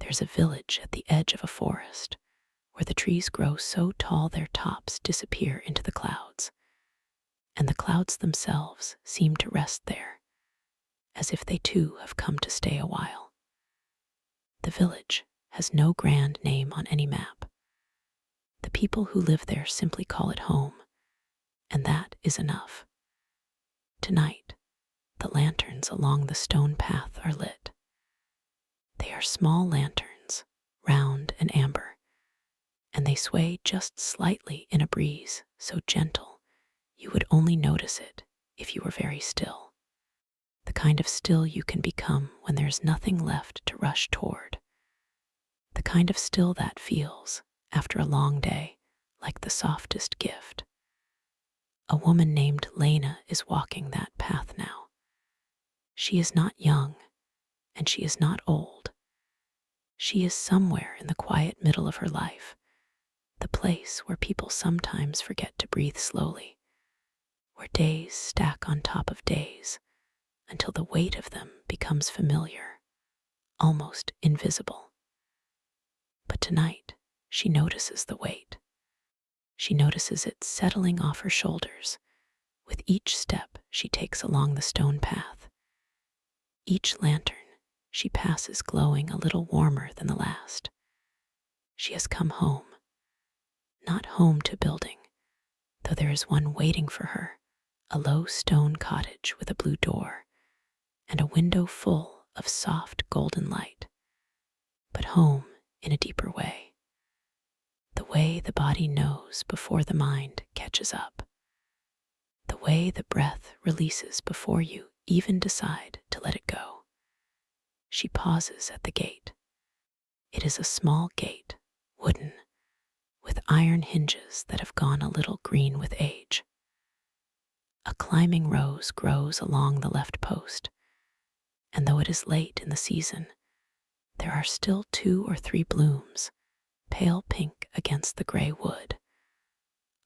There's a village at the edge of a forest where the trees grow so tall their tops disappear into the clouds, and the clouds themselves seem to rest there, as if they too have come to stay a while. The village has no grand name on any map. The people who live there simply call it home, and that is enough. Tonight, the lanterns along the stone path are lit. They are small lanterns, round and amber, and they sway just slightly in a breeze so gentle you would only notice it if you were very still. The kind of still you can become when there's nothing left to rush toward. The kind of still that feels, after a long day, like the softest gift. A woman named Lena is walking that path now. She is not young, and she is not old. She is somewhere in the quiet middle of her life, the place where people sometimes forget to breathe slowly, where days stack on top of days until the weight of them becomes familiar, almost invisible. But tonight, she notices the weight. She notices it settling off her shoulders with each step she takes along the stone path. Each lantern she passes glowing a little warmer than the last. She has come home, not home to building, though there is one waiting for her, a low stone cottage with a blue door and a window full of soft golden light, but home in a deeper way, the way the body knows before the mind catches up, the way the breath releases before you even decide to let it go. She pauses at the gate. It is a small gate, wooden, with iron hinges that have gone a little green with age. A climbing rose grows along the left post, and though it is late in the season, there are still 2 or 3 blooms, pale pink against the gray wood,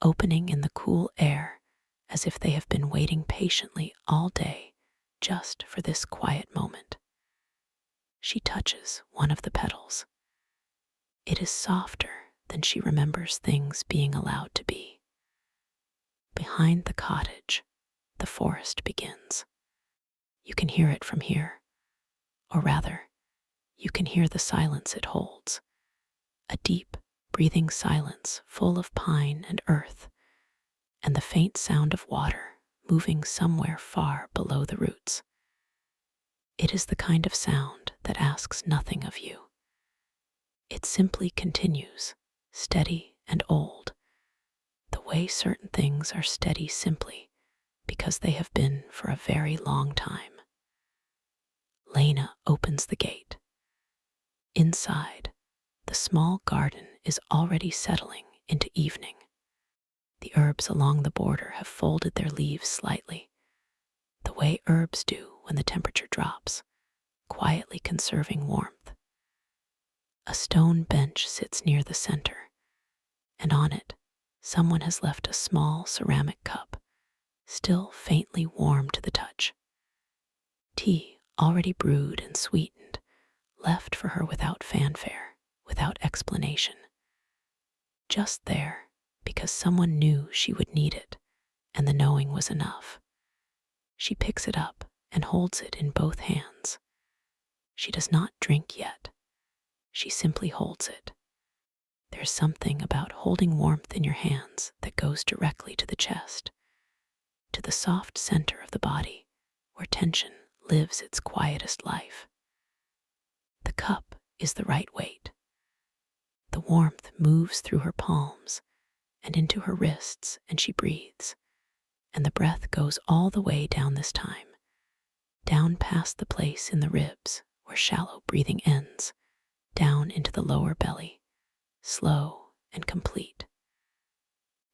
opening in the cool air as if they have been waiting patiently all day just for this quiet moment. She touches one of the petals. It is softer than she remembers things being allowed to be. Behind the cottage, the forest begins. You can hear it from here, or rather, you can hear the silence it holds, a deep, breathing silence full of pine and earth, and the faint sound of water moving somewhere far below the roots. It is the kind of sound that asks nothing of you. It simply continues, steady and old, the way certain things are steady simply because they have been for a very long time. Lena opens the gate. Inside, the small garden is already settling into evening. The herbs along the border have folded their leaves slightly, the way herbs do when the temperature drops, quietly conserving warmth. A stone bench sits near the center, and on it, someone has left a small ceramic cup, still faintly warm to the touch. Tea, already brewed and sweetened, left for her without fanfare, without explanation. Just there, because someone knew she would need it, and the knowing was enough. She picks it up and holds it in both hands. She does not drink yet. She simply holds it. There's something about holding warmth in your hands that goes directly to the chest, to the soft center of the body, where tension lives its quietest life. The cup is the right weight. The warmth moves through her palms and into her wrists, and she breathes, and the breath goes all the way down this time, down past the place in the ribs where shallow breathing ends, down into the lower belly, slow and complete.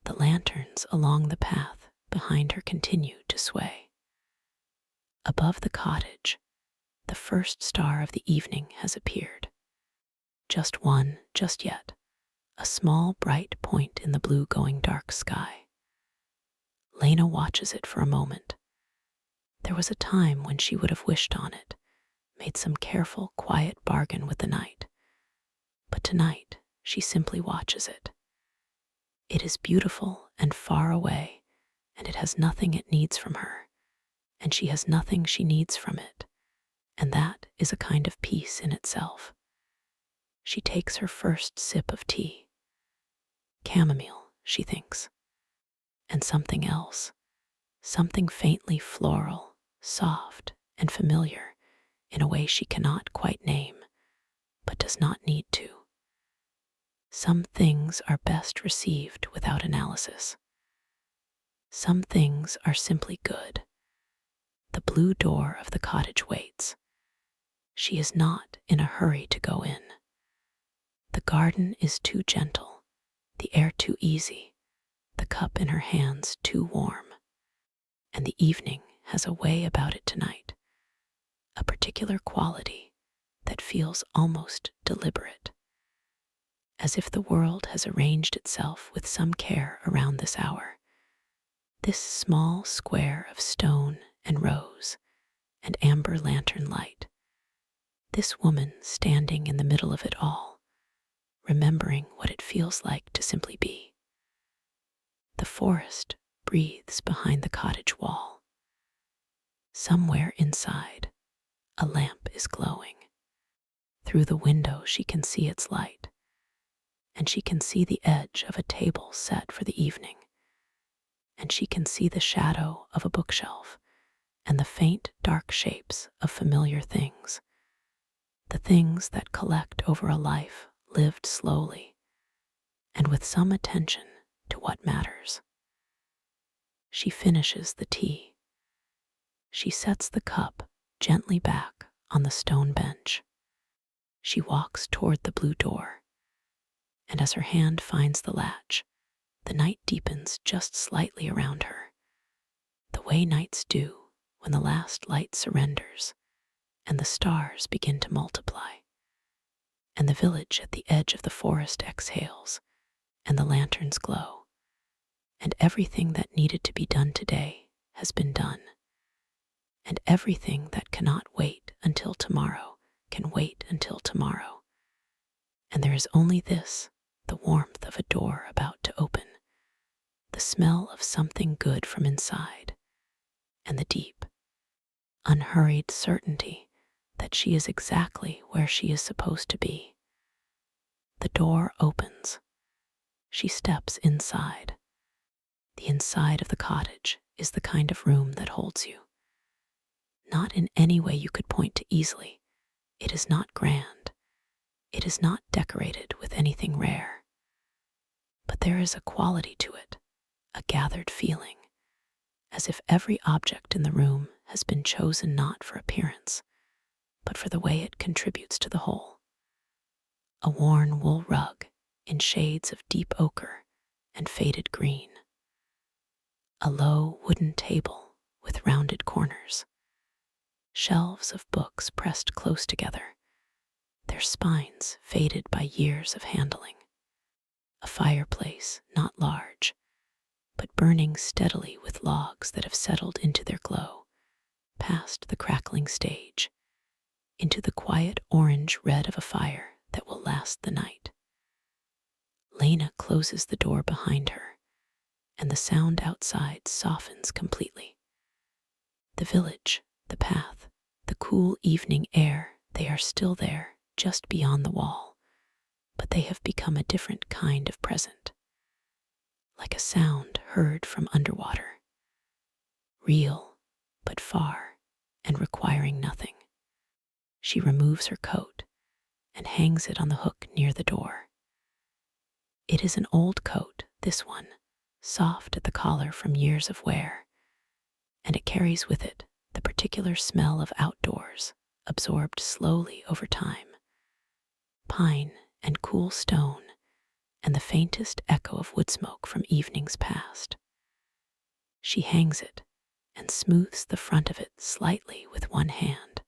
The lanterns along the path behind her continue to sway. Above the cottage, the first star of the evening has appeared. Just one, just yet, a small bright point in the blue going dark sky. Lena watches it for a moment. There was a time when she would have wished on it, made some careful, quiet bargain with the night, But tonight, she simply watches it. It is beautiful and far away, and it has nothing it needs from her, and she has nothing she needs from it, and that is a kind of peace in itself. She takes her first sip of tea. Chamomile, she thinks, and something else, something faintly floral, soft, and familiar in a way she cannot quite name, but does not need to. Some things are best received without analysis. Some things are simply good. The blue door of the cottage waits. She is not in a hurry to go in. The garden is too gentle, the air too easy, the cup in her hands too warm. And the evening has a way about it tonight, a particular quality that feels almost deliberate, as if the world has arranged itself with some care around this hour. This small square of stone and rose and amber lantern light, this woman standing in the middle of it all, remembering what it feels like to simply be. The forest breathes behind the cottage wall. Somewhere inside, a lamp is glowing. Through the window she can see its light, and she can see the edge of a table set for the evening, and she can see the shadow of a bookshelf and the faint dark shapes of familiar things, the things that collect over a life lived slowly and with some attention to what matters. She finishes the tea. She sets the cup gently back on the stone bench. She walks toward the blue door, and as her hand finds the latch, the night deepens just slightly around her, the way nights do when the last light surrenders and the stars begin to multiply, and the village at the edge of the forest exhales, and the lanterns glow, and everything that needed to be done today has been done, and everything that cannot wait until tomorrow can wait until tomorrow. And there is only this, the warmth of a door about to open, the smell of something good from inside, and the deep, unhurried certainty that she is exactly where she is supposed to be. The door opens. She steps inside. The inside of the cottage is the kind of room that holds you. Not in any way you could point to easily. It is not grand. It is not decorated with anything rare. But there is a quality to it, a gathered feeling, as if every object in the room has been chosen not for appearance, but for the way it contributes to the whole. A worn wool rug in shades of deep ochre and faded green. A low wooden table with rounded corners. Shelves of books pressed close together, their spines faded by years of handling. A fireplace not large, but burning steadily with logs that have settled into their glow, past the crackling stage, into the quiet orange red of a fire that will last the night. Lena closes the door behind her, and the sound outside softens completely. The village, the path, the cool evening air, they are still there, just beyond the wall, but they have become a different kind of present, like a sound heard from underwater, real, but far, and requiring nothing. She removes her coat and hangs it on the hook near the door. It is an old coat, this one, soft at the collar from years of wear, and it carries with it the particular smell of outdoors, absorbed slowly over time. Pine and cool stone, and the faintest echo of wood smoke from evenings past. She hangs it and smooths the front of it slightly with one hand,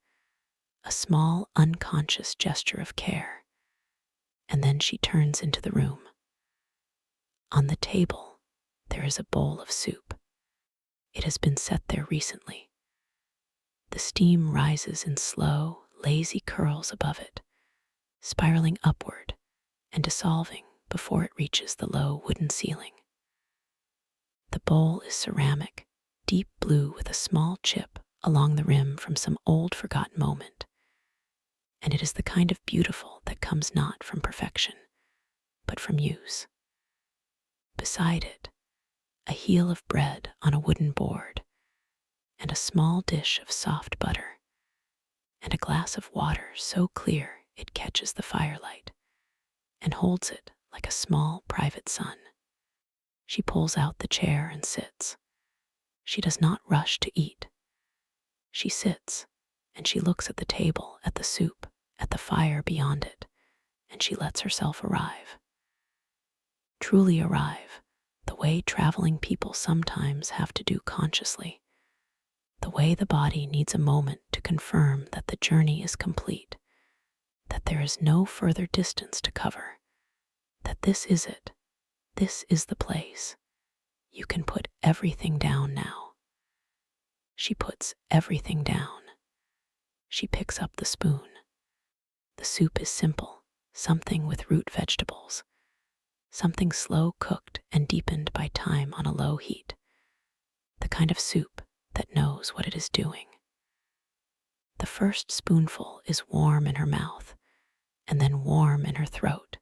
a small unconscious gesture of care, and then she turns into the room. On the table, there is a bowl of soup. It has been set there recently. The steam rises in slow, lazy curls above it, spiraling upward and dissolving before it reaches the low wooden ceiling. The bowl is ceramic, deep blue with a small chip along the rim from some old forgotten moment, and it is the kind of beautiful that comes not from perfection, but from use. Beside it, a heel of bread on a wooden board, and a small dish of soft butter, and a glass of water so clear it catches the firelight and holds it like a small private sun. She pulls out the chair and sits. She does not rush to eat. She sits, and she looks at the table, at the soup, at the fire beyond it, and she lets herself arrive. Truly arrive, the way traveling people sometimes have to do consciously, the way the body needs a moment to confirm that the journey is complete, that there is no further distance to cover, that this is it, this is the place. You can put everything down now. She puts everything down. She picks up the spoon. The soup is simple, something with root vegetables, something slow cooked and deepened by time on a low heat, the kind of soup that knows what it is doing. The first spoonful is warm in her mouth, and then warm in her throat,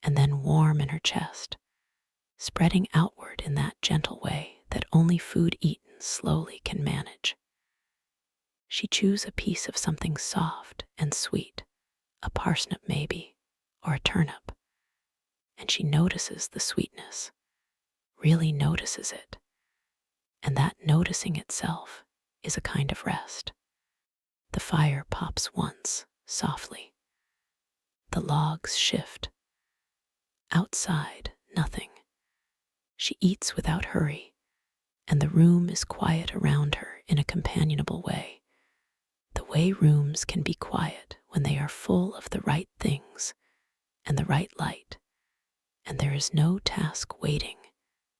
and then warm in her chest, spreading outward in that gentle way that only food eaten slowly can manage. She chews a piece of something soft and sweet, a parsnip maybe, or a turnip, and she notices the sweetness, really notices it, and that noticing itself is a kind of rest. The fire pops once, softly. The logs shift. Outside, nothing. She eats without hurry, and the room is quiet around her in a companionable way, the way rooms can be quiet when they are full of the right things and the right light, and there is no task waiting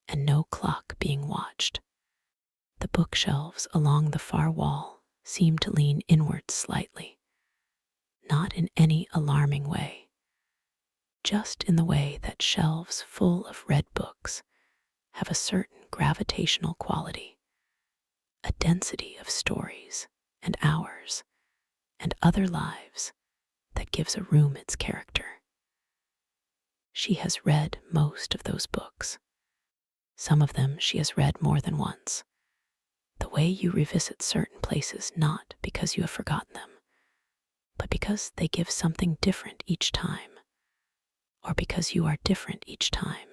and no clock being watched. The bookshelves along the far wall seem to lean inward slightly, not in any alarming way, just in the way that shelves full of red books have a certain gravitational quality, a density of stories and hours and other lives that gives a room its character. She has read most of those books. Some of them she has read more than once. The way you revisit certain places not because you have forgotten them, but because they give something different each time, or because you are different each time,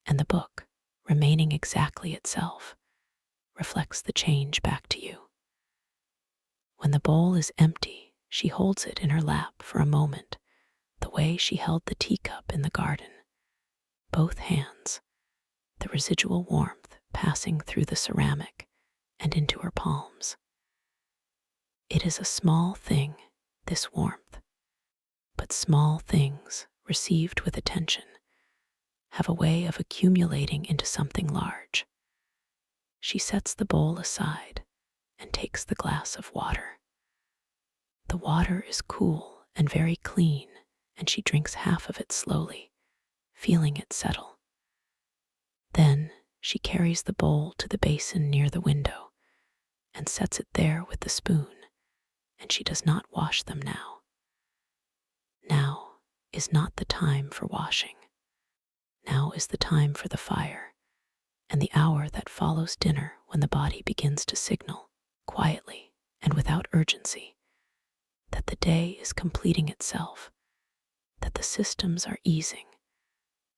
and the book, remaining exactly itself, reflects the change back to you. When the bowl is empty, she holds it in her lap for a moment, the way she held the teacup in the garden, both hands, the residual warmth passing through the ceramic and into her palms. It is a small thing, this warmth, but small things, received with attention, have a way of accumulating into something large. She sets the bowl aside and takes the glass of water. The water is cool and very clean, and she drinks half of it slowly, feeling it settle. Then she carries the bowl to the basin near the window and sets it there with the spoon, and she does not wash them now. Now is not the time for washing. Now is the time for the fire, and the hour that follows dinner when the body begins to signal, quietly and without urgency, that the day is completing itself, that the systems are easing,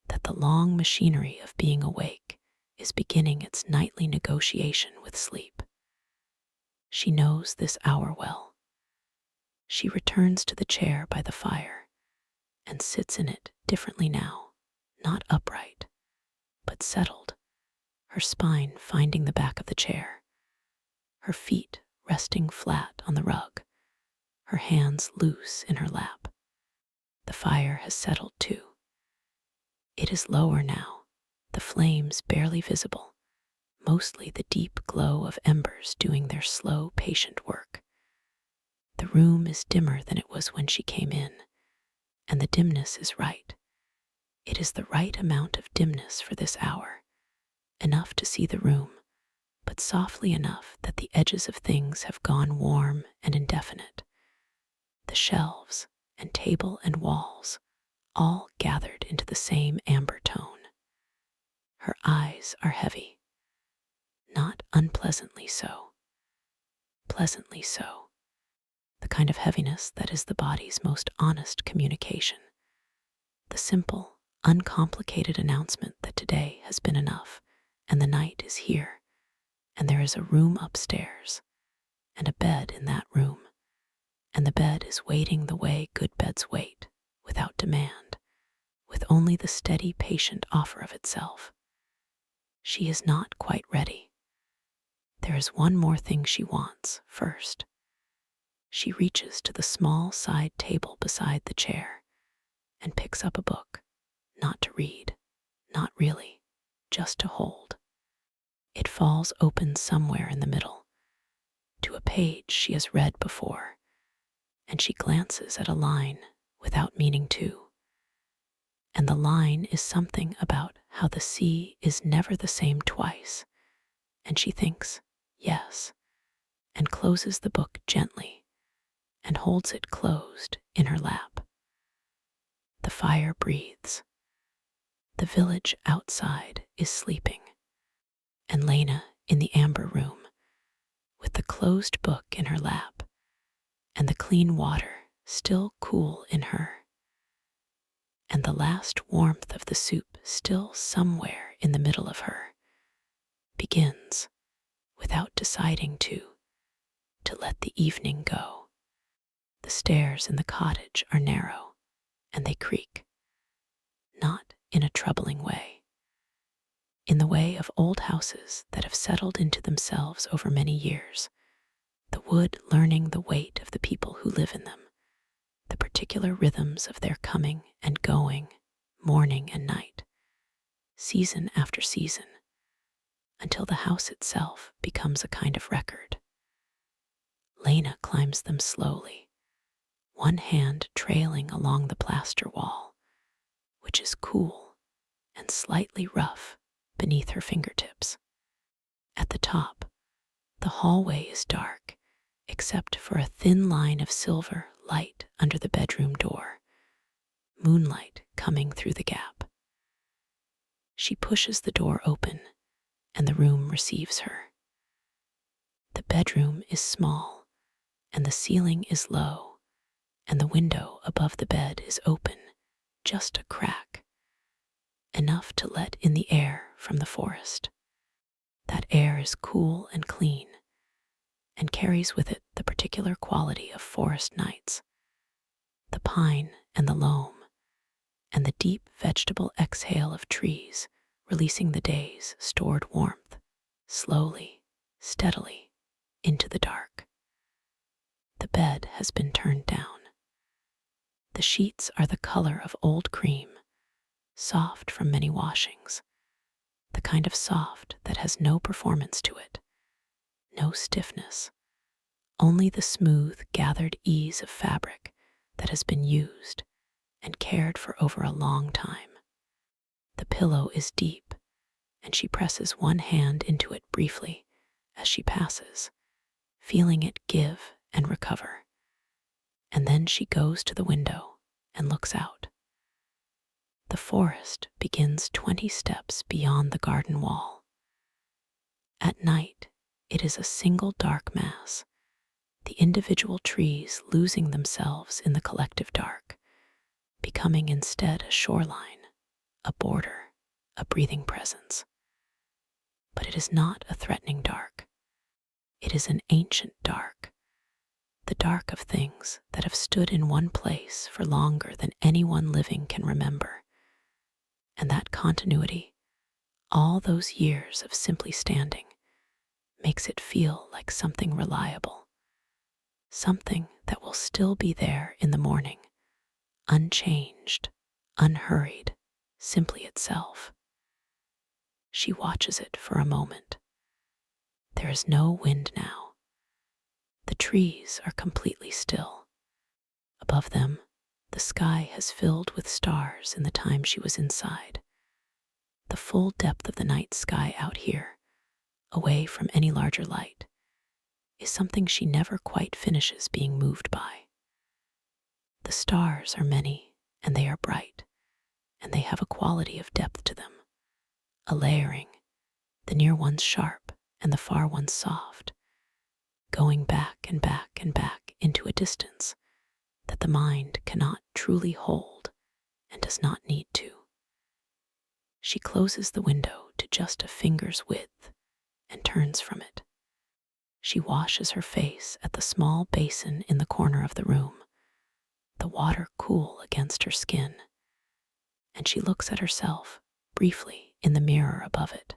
that the long machinery of being awake is beginning its nightly negotiation with sleep. She knows this hour well. She returns to the chair by the fire and sits in it differently now, not upright, but settled, her spine finding the back of the chair, her feet resting flat on the rug, her hands loose in her lap. The fire has settled too. It is lower now, the flames barely visible, mostly the deep glow of embers doing their slow, patient work. The room is dimmer than it was when she came in, and the dimness is right. It is the right amount of dimness for this hour, enough to see the room, but softly enough that the edges of things have gone warm and indefinite. The shelves and table and walls, all gathered into the same amber tone. Her eyes are heavy, not unpleasantly so, pleasantly so, the kind of heaviness that is the body's most honest communication. The simple, uncomplicated announcement that today has been enough, and the night is here, and there is a room upstairs, and a bed in that room, and the bed is waiting the way good beds wait, without demand, with only the steady, patient offer of itself. She is not quite ready. There is one more thing she wants first. She reaches to the small side table beside the chair and picks up a book, not to read, not really, just to hold. It falls open somewhere in the middle, to a page she has read before, and she glances at a line without meaning to. And the line is something about how the sea is never the same twice, and she thinks, yes, and closes the book gently and holds it closed in her lap. The fire breathes. The village outside is sleeping, and Lena in the amber room, with the closed book in her lap and the clean water still cool in her, and the last warmth of the soup still somewhere in the middle of her, begins, without deciding to let the evening go. The stairs in the cottage are narrow, and they creak, not in a troubling way, in the way of old houses that have settled into themselves over many years, the wood learning the weight of the people who live in them, the particular rhythms of their coming and going, morning and night, season after season, until the house itself becomes a kind of record. Lena climbs them slowly, one hand trailing along the plaster wall, which is cool and slightly rough beneath her fingertips. At the top, the hallway is dark, except for a thin line of silver light under the bedroom door, moonlight coming through the gap. She pushes the door open, and the room receives her. The bedroom is small, and the ceiling is low, and the window above the bed is open, just a crack, enough to let in the air from the forest. That air is cool and clean, and carries with it the particular quality of forest nights, the pine and the loam, and the deep vegetable exhale of trees releasing the day's stored warmth, slowly, steadily, into the dark. The bed has been turned down. The sheets are the color of old cream, soft from many washings, the kind of soft that has no performance to it, no stiffness, only the smooth, gathered ease of fabric that has been used and cared for over a long time. The pillow is deep, and she presses one hand into it briefly as she passes, feeling it give and recover. And then she goes to the window and looks out. The forest begins 20 steps beyond the garden wall. At night, it is a single dark mass, the individual trees losing themselves in the collective dark, becoming instead a shoreline, a border, a breathing presence. But it is not a threatening dark. It is an ancient dark, the dark of things that have stood in one place for longer than anyone living can remember. And that continuity, all those years of simply standing, makes it feel like something reliable, something that will still be there in the morning, unchanged, unhurried, simply itself. She watches it for a moment. There is no wind now. The trees are completely still. Above them, The sky has filled with stars in the time she was inside. The full depth of the night sky out here, away from any larger light, is something she never quite finishes being moved by. The stars are many, and they are bright, and they have a quality of depth to them, a layering, the near ones sharp and the far ones soft, going back and back and back into a distance that the mind cannot truly hold and does not need to. She closes the window to just a finger's width and turns from it. She washes her face at the small basin in the corner of the room, the water cool against her skin, and she looks at herself briefly in the mirror above it.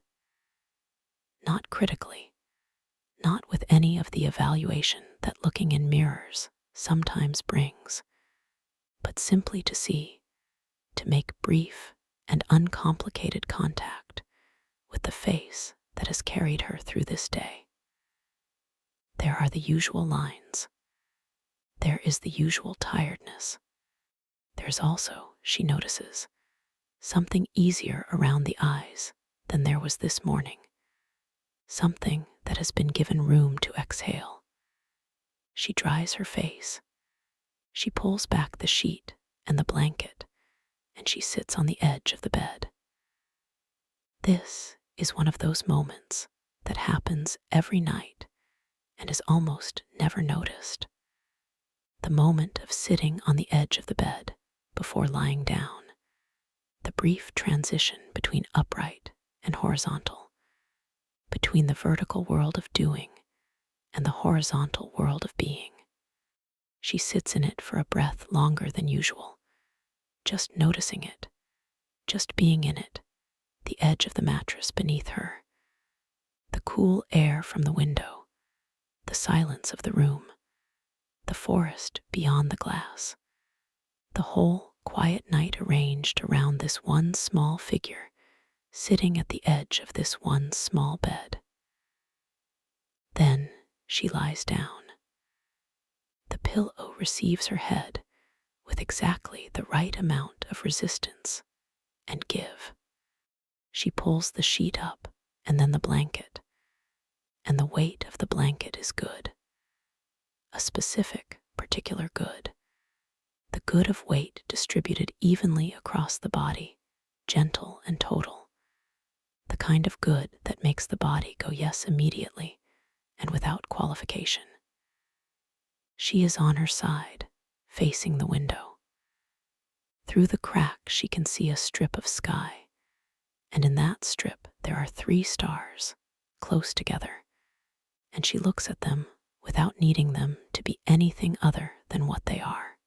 Not critically, not with any of the evaluation that looking in mirrors sometimes brings, but simply to see, to make brief and uncomplicated contact with the face that has carried her through this day. There are the usual lines. There is the usual tiredness. There's also, she notices, something easier around the eyes than there was this morning, something that has been given room to exhale. She dries her face. She pulls back the sheet and the blanket, and she sits on the edge of the bed. This is one of those moments that happens every night and is almost never noticed. The moment of sitting on the edge of the bed before lying down, the brief transition between upright and horizontal, between the vertical world of doing and the horizontal world of being. She sits in it for a breath longer than usual, just noticing it, just being in it, the edge of the mattress beneath her, the cool air from the window, the silence of the room, the forest beyond the glass, the whole quiet night arranged around this one small figure sitting at the edge of this one small bed. Then she lies down. The pillow receives her head with exactly the right amount of resistance and give. She pulls the sheet up and then the blanket, and the weight of the blanket is good. A specific, particular good. The good of weight distributed evenly across the body, gentle and total. The kind of good that makes the body go yes immediately and without qualification. She is on her side, facing the window. Through the crack she can see a strip of sky, and in that strip there are 3 stars, close together, and she looks at them without needing them to be anything other than what they are.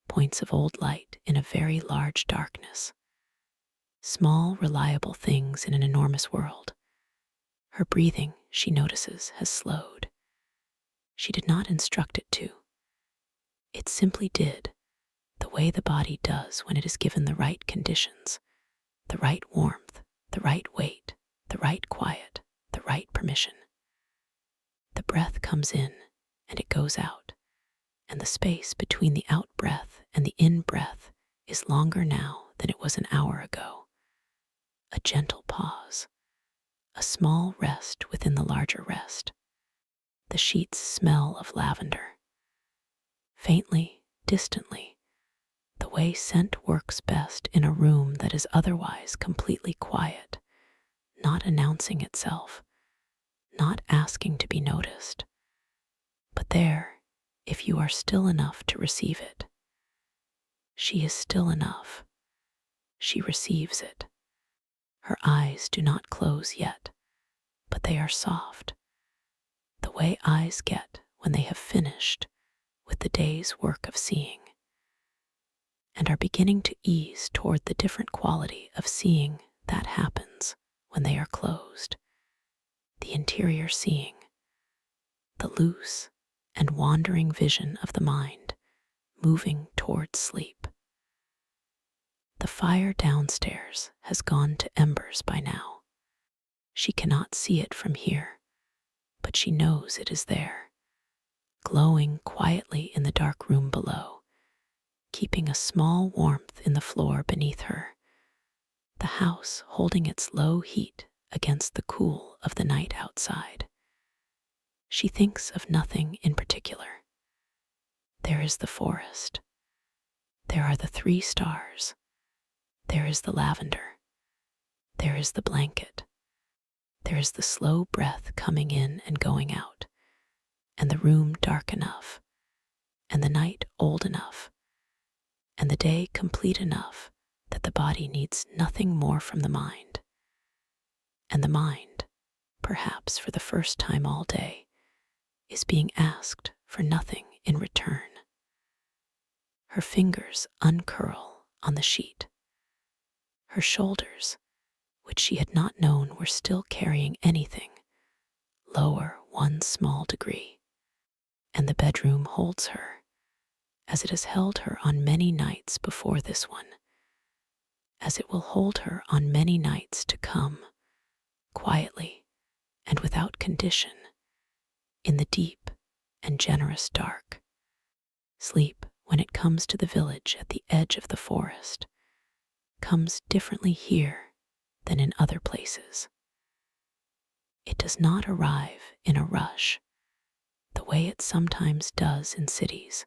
Points of old light in a very large darkness. Small, reliable things in an enormous world. Her breathing, she notices, has slowed. She did not instruct it to. It simply did, the way the body does when it is given the right conditions, the right warmth, the right weight, the right quiet, the right permission. The breath comes in and it goes out, and the space between the out breath and the in breath is longer now than it was an hour ago. A gentle pause, a small rest within the larger rest. The sheets smell of lavender. Faintly, distantly, the way scent works best in a room that is otherwise completely quiet, not announcing itself, not asking to be noticed, but there, if you are still enough to receive it. She is still enough. She receives it. Her eyes do not close yet, but they are soft, the way eyes get when they have finished with the day's work of seeing, and are beginning to ease toward the different quality of seeing that happens when they are closed. The interior seeing, the loose and wandering vision of the mind moving toward sleep. The fire downstairs has gone to embers by now. She cannot see it from here, but she knows it is there, glowing quietly in the dark room below, keeping a small warmth in the floor beneath her, the house holding its low heat against the cool of the night outside. She thinks of nothing in particular. There is the forest. There are the 3 stars. There is the lavender. There is the blanket. There is the slow breath coming in and going out, and the room dark enough, and the night old enough, and the day complete enough that the body needs nothing more from the mind. And the mind, perhaps for the first time all day, is being asked for nothing in return. Her fingers uncurl on the sheet. Her shoulders, which she had not known were still carrying anything, lower one small degree. And the bedroom holds her, as it has held her on many nights before this one, as it will hold her on many nights to come, quietly and without condition, in the deep and generous dark. Sleep, when it comes to the village at the edge of the forest, comes differently here than in other places. It does not arrive in a rush, the way it sometimes does in cities,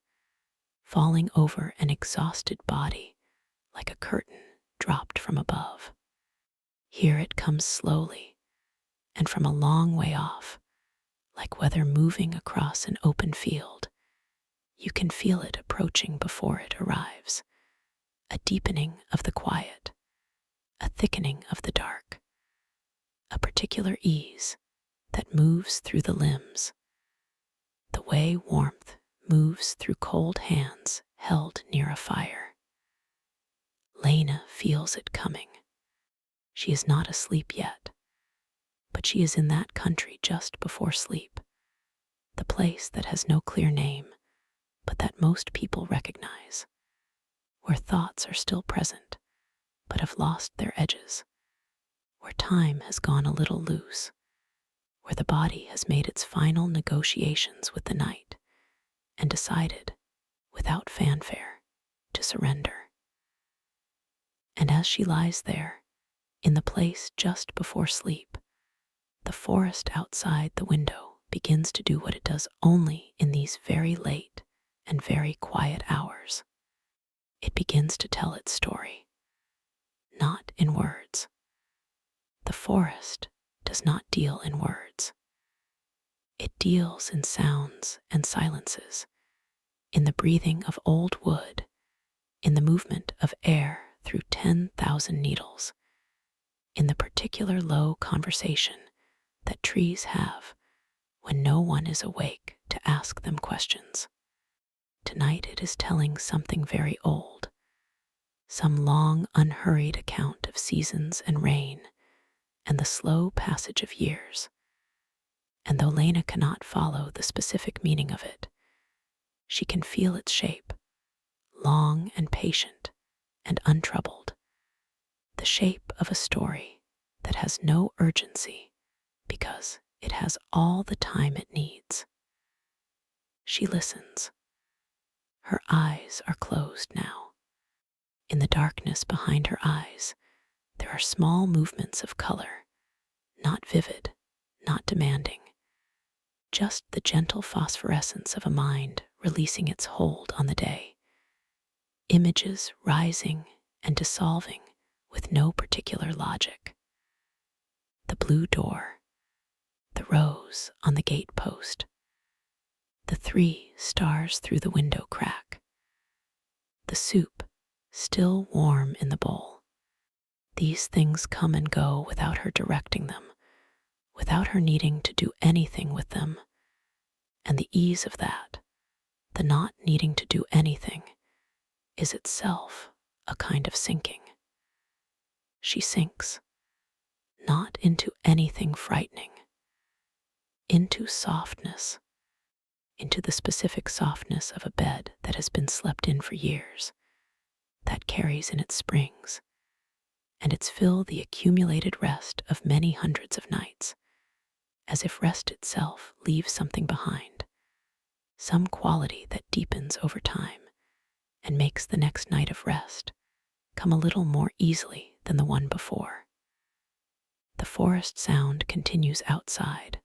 falling over an exhausted body like a curtain dropped from above. Here it comes slowly and from a long way off, like weather moving across an open field. You can feel it approaching before it arrives, a deepening of the quiet, a thickening of the dark, a particular ease that moves through the limbs, the way warmth moves through cold hands held near a fire. Lena feels it coming. She is not asleep yet, but she is in that country just before sleep, the place that has no clear name, but that most people recognize, where thoughts are still present, but have lost their edges, where time has gone a little loose, where the body has made its final negotiations with the night and decided, without fanfare, to surrender. And as she lies there, in the place just before sleep, the forest outside the window begins to do what it does only in these very late and very quiet hours. It begins to tell its story, not in words. The forest does not deal in words. It deals in sounds and silences, in the breathing of old wood, in the movement of air through 10,000 needles, in the particular low conversation that trees have when no one is awake to ask them questions. Tonight it is telling something very old, some long, unhurried account of seasons and rain and the slow passage of years. And though Lena cannot follow the specific meaning of it, she can feel its shape, long and patient and untroubled, the shape of a story that has no urgency because it has all the time it needs. She listens. Her eyes are closed now. In the darkness behind her eyes, there are small movements of color, not vivid, not demanding, just the gentle phosphorescence of a mind releasing its hold on the day. Images rising and dissolving with no particular logic. The blue door, the rose on the gate post, the 3 stars through the window crack, the soup still warm in the bowl. These things come and go without her directing them, without her needing to do anything with them. And the ease of that, the not needing to do anything, is itself a kind of sinking. She sinks, not into anything frightening, into softness, into the specific softness of a bed that has been slept in for years, that carries in its springs and its fill the accumulated rest of many hundreds of nights, as if rest itself leaves something behind, some quality that deepens over time and makes the next night of rest come a little more easily than the one before. The forest sound continues outside,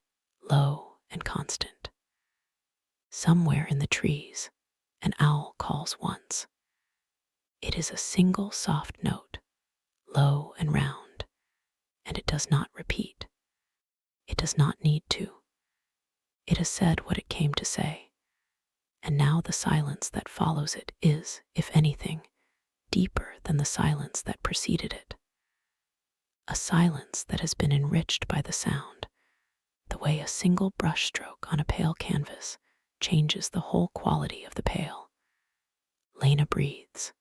low and constant. Somewhere in the trees, an owl calls once. It is a single soft note, low and round, and it does not repeat. It does not need to. It has said what it came to say, and now the silence that follows it is, if anything, deeper than the silence that preceded it. A silence that has been enriched by the sound, the way a single brushstroke on a pale canvas changes the whole quality of the pale. Lena breathes.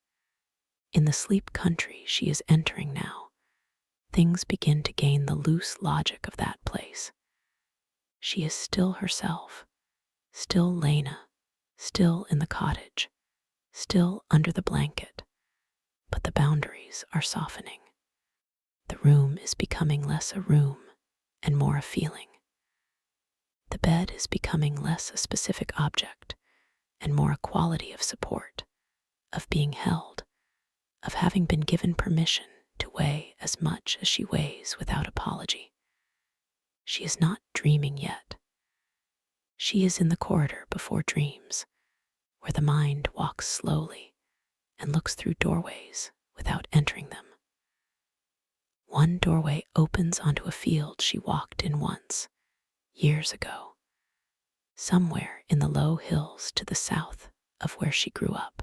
In the sleep country she is entering now, things begin to gain the loose logic of that place. She is still herself, still Lena, still in the cottage, still under the blanket, but the boundaries are softening. The room is becoming less a room and more a feeling. The bed is becoming less a specific object and more a quality of support, of being held, of having been given permission to weigh as much as she weighs without apology. She is not dreaming yet. She is in the corridor before dreams, where the mind walks slowly and looks through doorways without entering them. One doorway opens onto a field she walked in once, years ago, somewhere in the low hills to the south of where she grew up.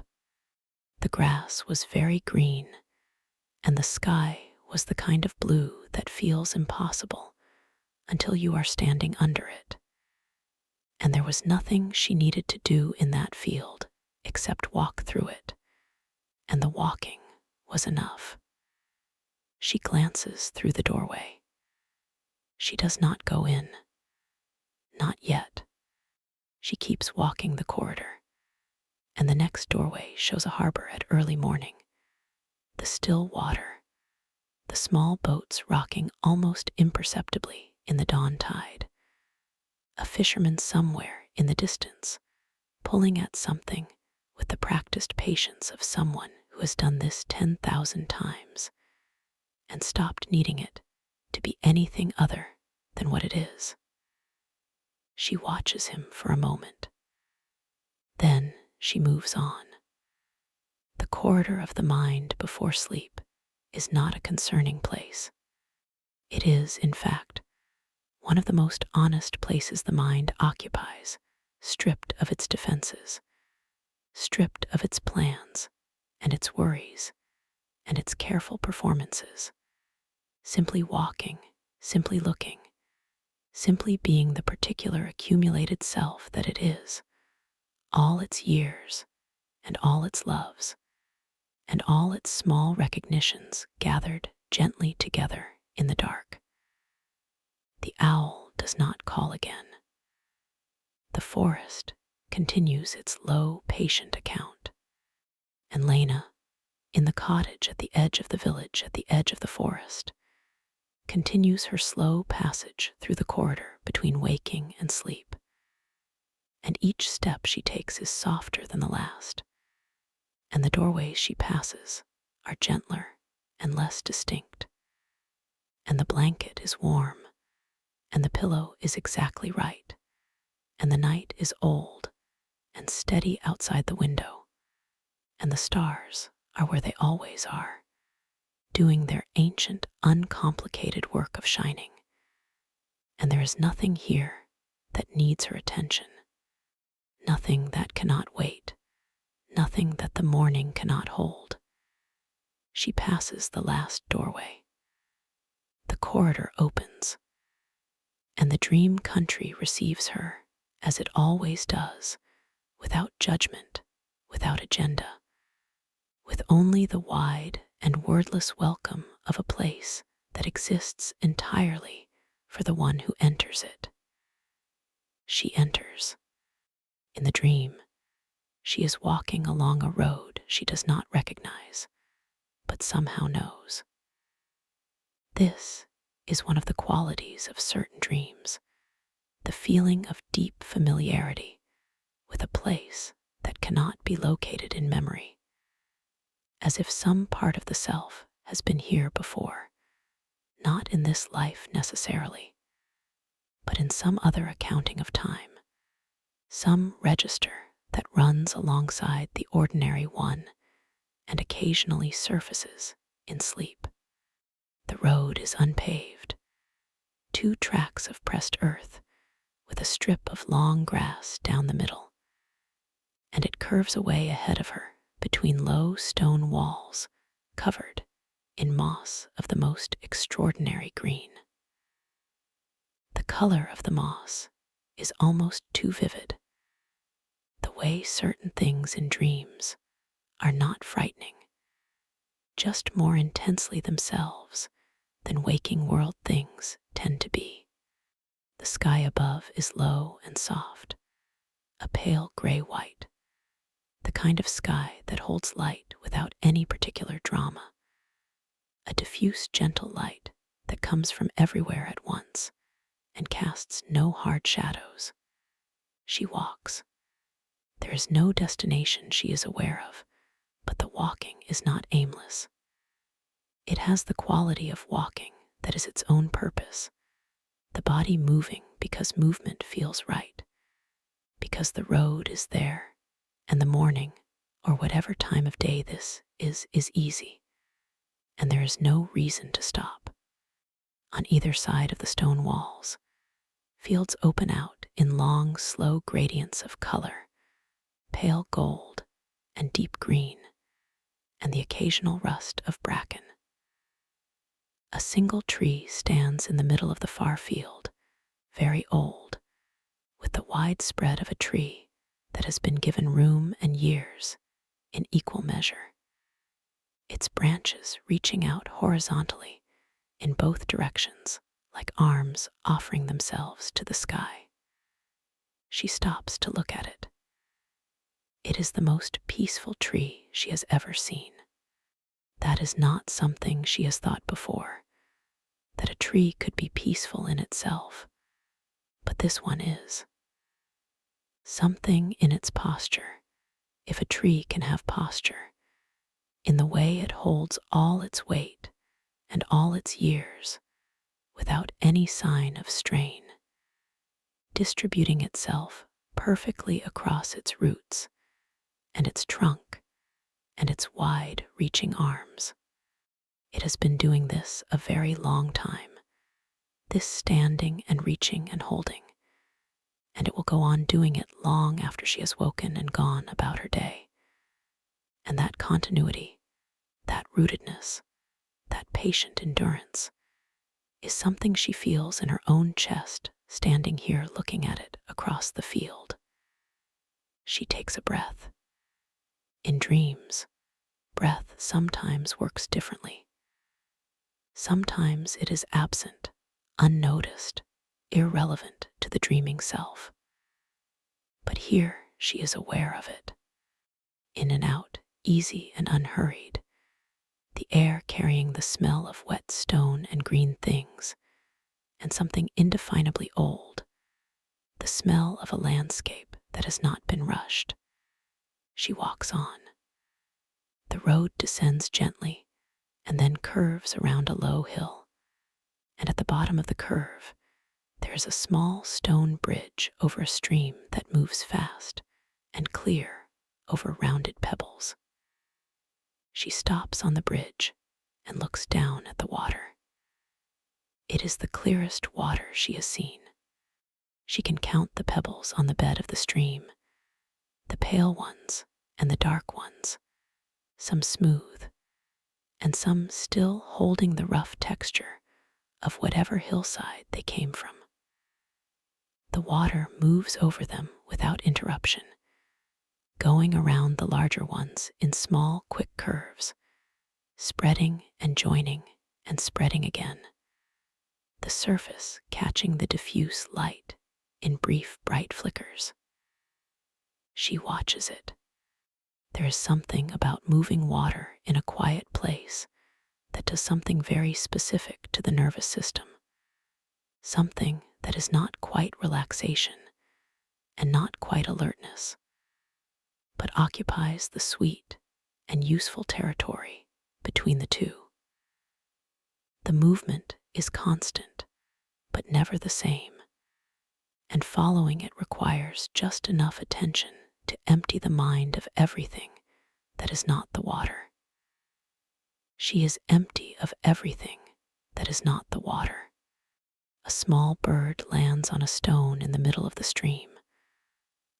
The grass was very green, and the sky was the kind of blue that feels impossible until you are standing under it. And there was nothing she needed to do in that field except walk through it, and the walking was enough. She glances through the doorway. She does not go in. Not yet. She keeps walking the corridor, and the next doorway shows a harbor at early morning. The still water, the small boats rocking almost imperceptibly in the dawn tide. A fisherman somewhere in the distance, pulling at something with the practiced patience of someone who has done this 10,000 times and stopped needing it to be anything other than what it is. She watches him for a moment. Then she moves on. The corridor of the mind before sleep is not a concerning place. It is, in fact, one of the most honest places the mind occupies, stripped of its defenses, stripped of its plans and its worries and its careful performances, simply walking, simply looking, simply being the particular accumulated self that it is, all its years and all its loves and all its small recognitions gathered gently together in the dark. The owl does not call again. The forest continues its low, patient account. And Lena, in the cottage at the edge of the village, at the edge of the forest, continues her slow passage through the corridor between waking and sleep. And each step she takes is softer than the last, and the doorways she passes are gentler and less distinct. And the blanket is warm, and the pillow is exactly right, and the night is old and steady outside the window, and the stars are where they always are, doing their ancient, uncomplicated work of shining. And there is nothing here that needs her attention, nothing that cannot wait, nothing that the morning cannot hold. She passes the last doorway. The corridor opens, and the dream country receives her, as it always does, without judgment, without agenda, with only the wide and wordless welcome of a place that exists entirely for the one who enters it. She enters. In the dream, she is walking along a road she does not recognize, but somehow knows. This is one of the qualities of certain dreams, the feeling of deep familiarity with a place that cannot be located in memory. as if some part of the self has been here before, not in this life necessarily, but in some other accounting of time, some register that runs alongside the ordinary one and occasionally surfaces in sleep. The road is unpaved, 2 tracks of pressed earth with a strip of long grass down the middle, and it curves away ahead of her between low stone walls covered in moss of the most extraordinary green. The color of the moss is almost too vivid, the way certain things in dreams are not frightening, just more intensely themselves than waking world things tend to be. The sky above is low and soft, a pale gray-white, the kind of sky that holds light without any particular drama, a diffuse gentle light that comes from everywhere at once and casts no hard shadows. She walks. There is no destination she is aware of, but the walking is not aimless. It has the quality of walking that is its own purpose, the body moving because movement feels right, because the road is there, and the morning, or whatever time of day this is easy, and there is no reason to stop. On either side of the stone walls, fields open out in long, slow gradients of color, pale gold and deep green, and the occasional rust of bracken. A single tree stands in the middle of the far field, very old, with the wide spread of a tree that has been given room and years in equal measure, its branches reaching out horizontally in both directions like arms offering themselves to the sky. She stops to look at it. It is the most peaceful tree she has ever seen. That is not something she has thought before, that a tree could be peaceful in itself, but this one is. Something in its posture, if a tree can have posture, in the way it holds all its weight and all its years without any sign of strain, distributing itself perfectly across its roots and its trunk and its wide-reaching arms. It has been doing this a very long time, this standing and reaching and holding, and it will go on doing it long after she has woken and gone about her day. And that continuity, that rootedness, that patient endurance is something she feels in her own chest standing here looking at it across the field. She takes a breath. In dreams, breath sometimes works differently. Sometimes it is absent, unnoticed, irrelevant to the dreaming self. But here she is aware of it. In and out, easy and unhurried, the air carrying the smell of wet stone and green things, and something indefinably old, the smell of a landscape that has not been rushed. She walks on. The road descends gently and then curves around a low hill, and at the bottom of the curve, there is a small stone bridge over a stream that moves fast and clear over rounded pebbles. She stops on the bridge and looks down at the water. It is the clearest water she has seen. She can count the pebbles on the bed of the stream, the pale ones and the dark ones, some smooth, and some still holding the rough texture of whatever hillside they came from. The water moves over them without interruption, going around the larger ones in small, quick curves, spreading and joining and spreading again, the surface catching the diffuse light in brief, bright flickers. She watches it. There is something about moving water in a quiet place that does something very specific to the nervous system, something that is not quite relaxation and not quite alertness, but occupies the sweet and useful territory between the two. The movement is constant, but never the same, and following it requires just enough attention to empty the mind of everything that is not the water. She is empty of everything that is not the water. A small bird lands on a stone in the middle of the stream,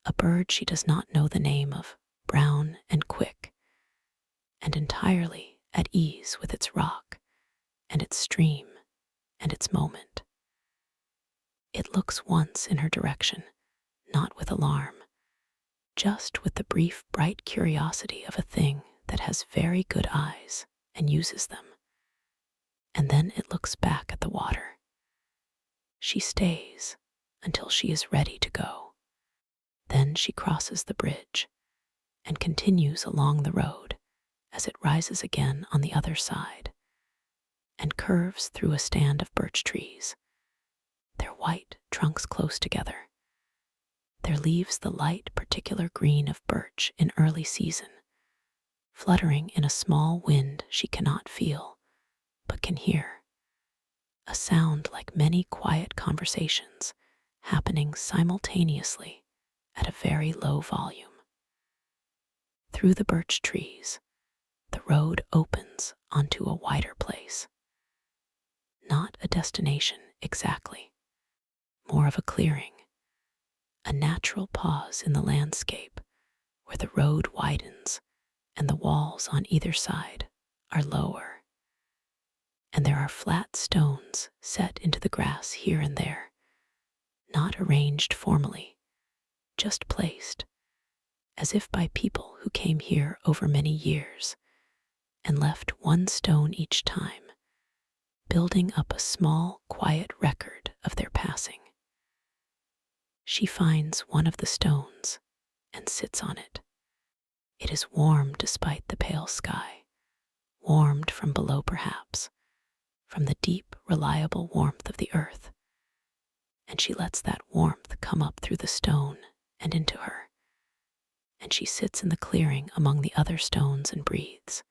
a bird she does not know the name of, brown and quick, and entirely at ease with its rock and its stream and its moment. It looks once in her direction, not with alarm, just with the brief, bright curiosity of a thing that has very good eyes and uses them. And then it looks back at the water. She stays until she is ready to go. Then she crosses the bridge and continues along the road as it rises again on the other side and curves through a stand of birch trees, their white trunks close together, their leaves the light particular green of birch in early season, fluttering in a small wind she cannot feel but can hear, a sound like many quiet conversations happening simultaneously at a very low volume. Through the birch trees, the road opens onto a wider place. Not a destination exactly, more of a clearing, a natural pause in the landscape where the road widens and the walls on either side are lower, and there are flat stones set into the grass here and there, not arranged formally, just placed, as if by people who came here over many years and left one stone each time, building up a small, quiet record of their passing. She finds one of the stones and sits on it. It is warm despite the pale sky, warmed from below perhaps, from the deep, reliable warmth of the earth. And she lets that warmth come up through the stone and into her. And she sits in the clearing among the other stones and breathes,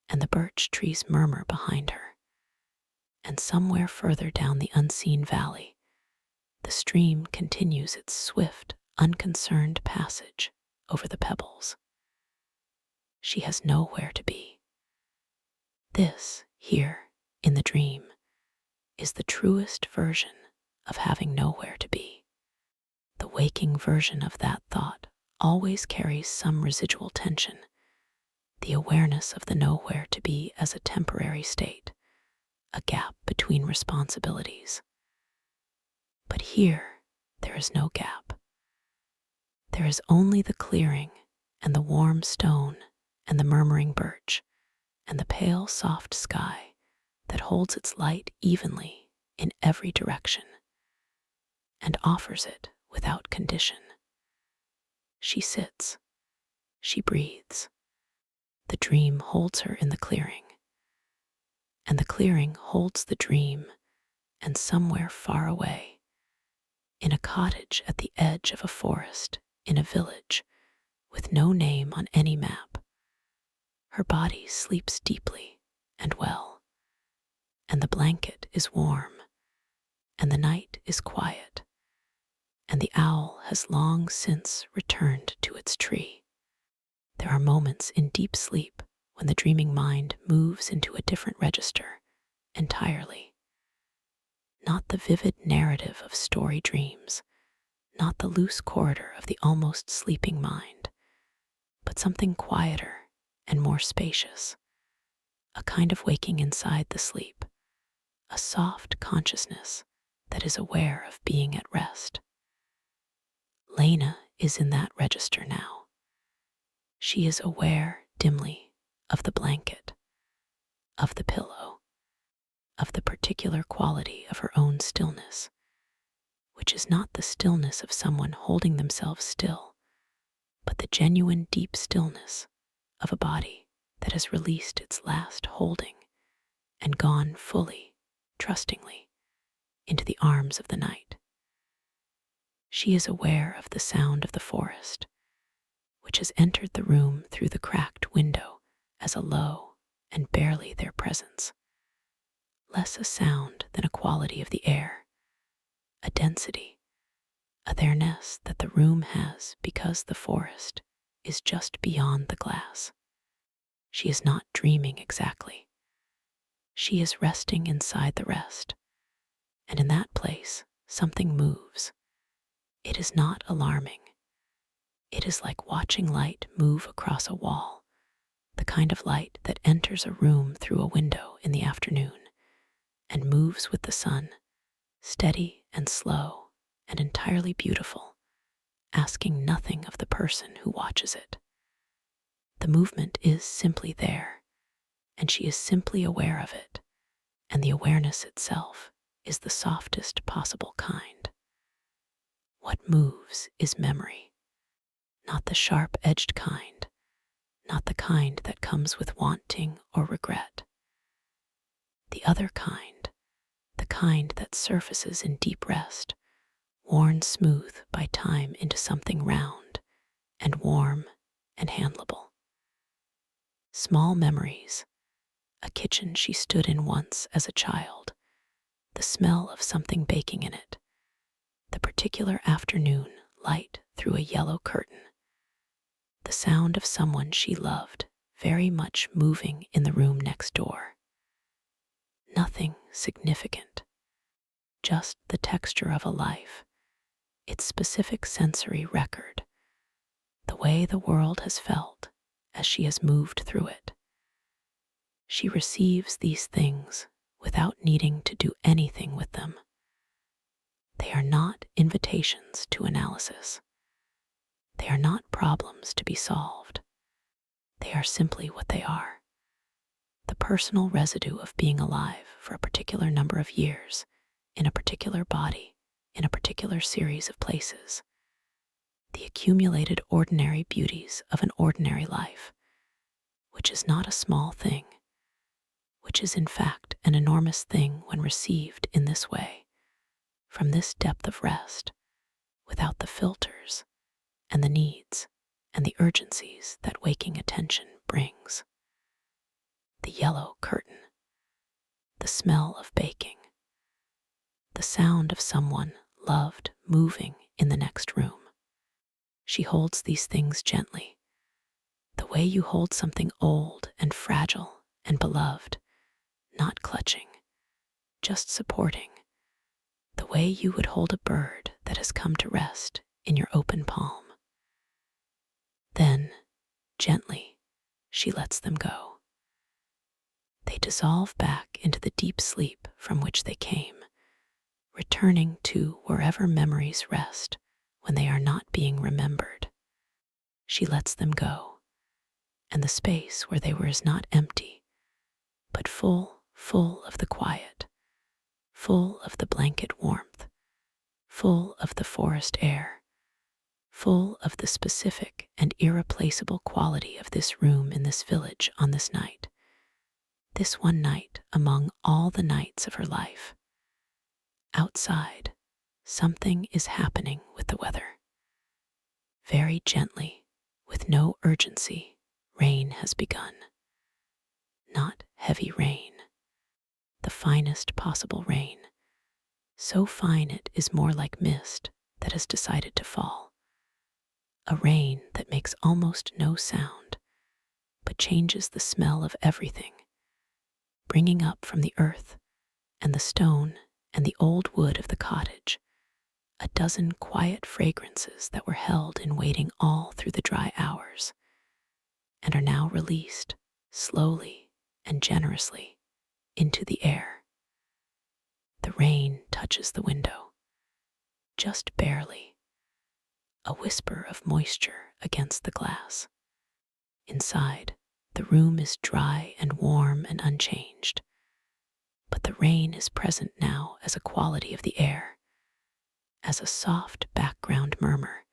and the birch trees murmur behind her. And somewhere further down the unseen valley, the stream continues its swift, unconcerned passage over the pebbles. She has nowhere to be. This, here, in the dream, is the truest version of having nowhere to be. The waking version of that thought always carries some residual tension, the awareness of the nowhere to be as a temporary state, a gap between responsibilities. But here, there is no gap. There is only the clearing and the warm stone and the murmuring birch and the pale, soft sky that holds its light evenly in every direction and offers it without condition. She sits, she breathes. The dream holds her in the clearing, and the clearing holds the dream, and somewhere far away, in a cottage at the edge of a forest, in a village, with no name on any map, her body sleeps deeply and well, and the blanket is warm, and the night is quiet, and the owl has long since returned to its tree. There are moments in deep sleep when the dreaming mind moves into a different register entirely. Not the vivid narrative of story dreams, not the loose corridor of the almost sleeping mind, but something quieter and more spacious, a kind of waking inside the sleep, a soft consciousness that is aware of being at rest. Lena is in that register now. She is aware dimly of the blanket, of the pillow, of the particular quality of her own stillness, which is not the stillness of someone holding themselves still, but the genuine deep stillness of a body that has released its last holding and gone fully, trustingly, into the arms of the night. She is aware of the sound of the forest, which has entered the room through the cracked window as a low and barely their presence, less a sound than a quality of the air, a density, a there-ness that the room has because the forest is just beyond the glass. She is not dreaming exactly. She is resting inside the rest, and in that place something moves. It is not alarming. It is like watching light move across a wall, the kind of light that enters a room through a window in the afternoon and moves with the sun, steady and slow and entirely beautiful, asking nothing of the person who watches it. The movement is simply there, and she is simply aware of it, and the awareness itself is the softest possible kind. What moves is memory, not the sharp-edged kind, not the kind that comes with wanting or regret. The other kind, the kind that surfaces in deep rest, worn smooth by time into something round and warm and handleable. Small memories, a kitchen she stood in once as a child, the smell of something baking in it, the particular afternoon light through a yellow curtain, the sound of someone she loved very much moving in the room next door. Nothing significant, just the texture of a life, its specific sensory record, the way the world has felt as she has moved through it. She receives these things without needing to do anything with them. They are not invitations to analysis. They are not problems to be solved. They are simply what they are. The personal residue of being alive for a particular number of years, in a particular body, in a particular series of places. The accumulated ordinary beauties of an ordinary life, which is not a small thing, which is in fact an enormous thing when received in this way, from this depth of rest, without the filters and the needs and the urgencies that waking attention brings. The yellow curtain, the smell of baking, the sound of someone loved moving in the next room. She holds these things gently, the way you hold something old and fragile and beloved, not clutching, just supporting, the way you would hold a bird that has come to rest in your open palm. Then, gently, she lets them go. They dissolve back into the deep sleep from which they came, returning to wherever memories rest when they are not being remembered. She lets them go, and the space where they were is not empty, but full of the quiet, full of the blanket warmth, full of the forest air, full of the specific and irreplaceable quality of this room in this village on this night, this one night among all the nights of her life. Outside, something is happening with the weather. Very gently, with no urgency, rain has begun. Not heavy rain, the finest possible rain, so fine it is more like mist that has decided to fall. A rain that makes almost no sound, but changes the smell of everything, bringing up from the earth and the stone and the old wood of the cottage a dozen quiet fragrances that were held in waiting all through the dry hours, and are now released slowly and generously into the air. The rain touches the window, just barely, a whisper of moisture against the glass. Inside, the room is dry and warm and unchanged, but the rain is present now as a quality of the air, as a soft background murmur,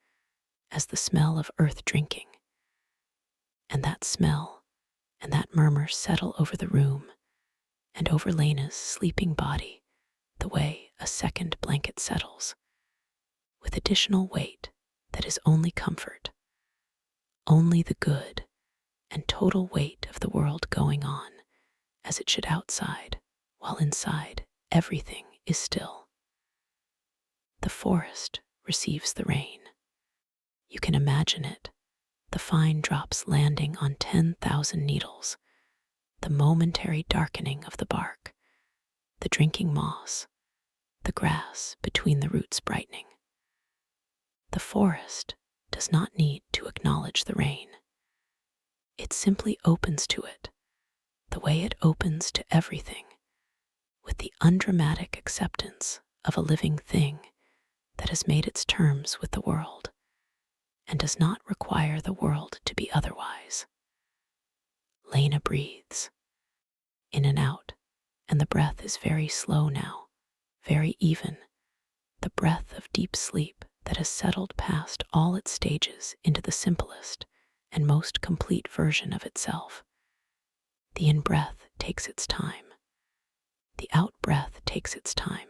as the smell of earth drinking. And that smell and that murmur settle over the room and over Lena's sleeping body the way a second blanket settles, with additional weight that is only comfort, only the good and total weight of the world going on as it should outside, while inside everything is still. The forest receives the rain. You can imagine it, the fine drops landing on 10,000 needles, the momentary darkening of the bark, the drinking moss, the grass between the roots brightening. The forest does not need to acknowledge the rain. It simply opens to it, the way it opens to everything, with the undramatic acceptance of a living thing that has made its terms with the world and does not require the world to be otherwise. Lena breathes in and out, and the breath is very slow now, very even, the breath of deep sleep that has settled past all its stages into the simplest and most complete version of itself. The in-breath takes its time. The out-breath takes its time.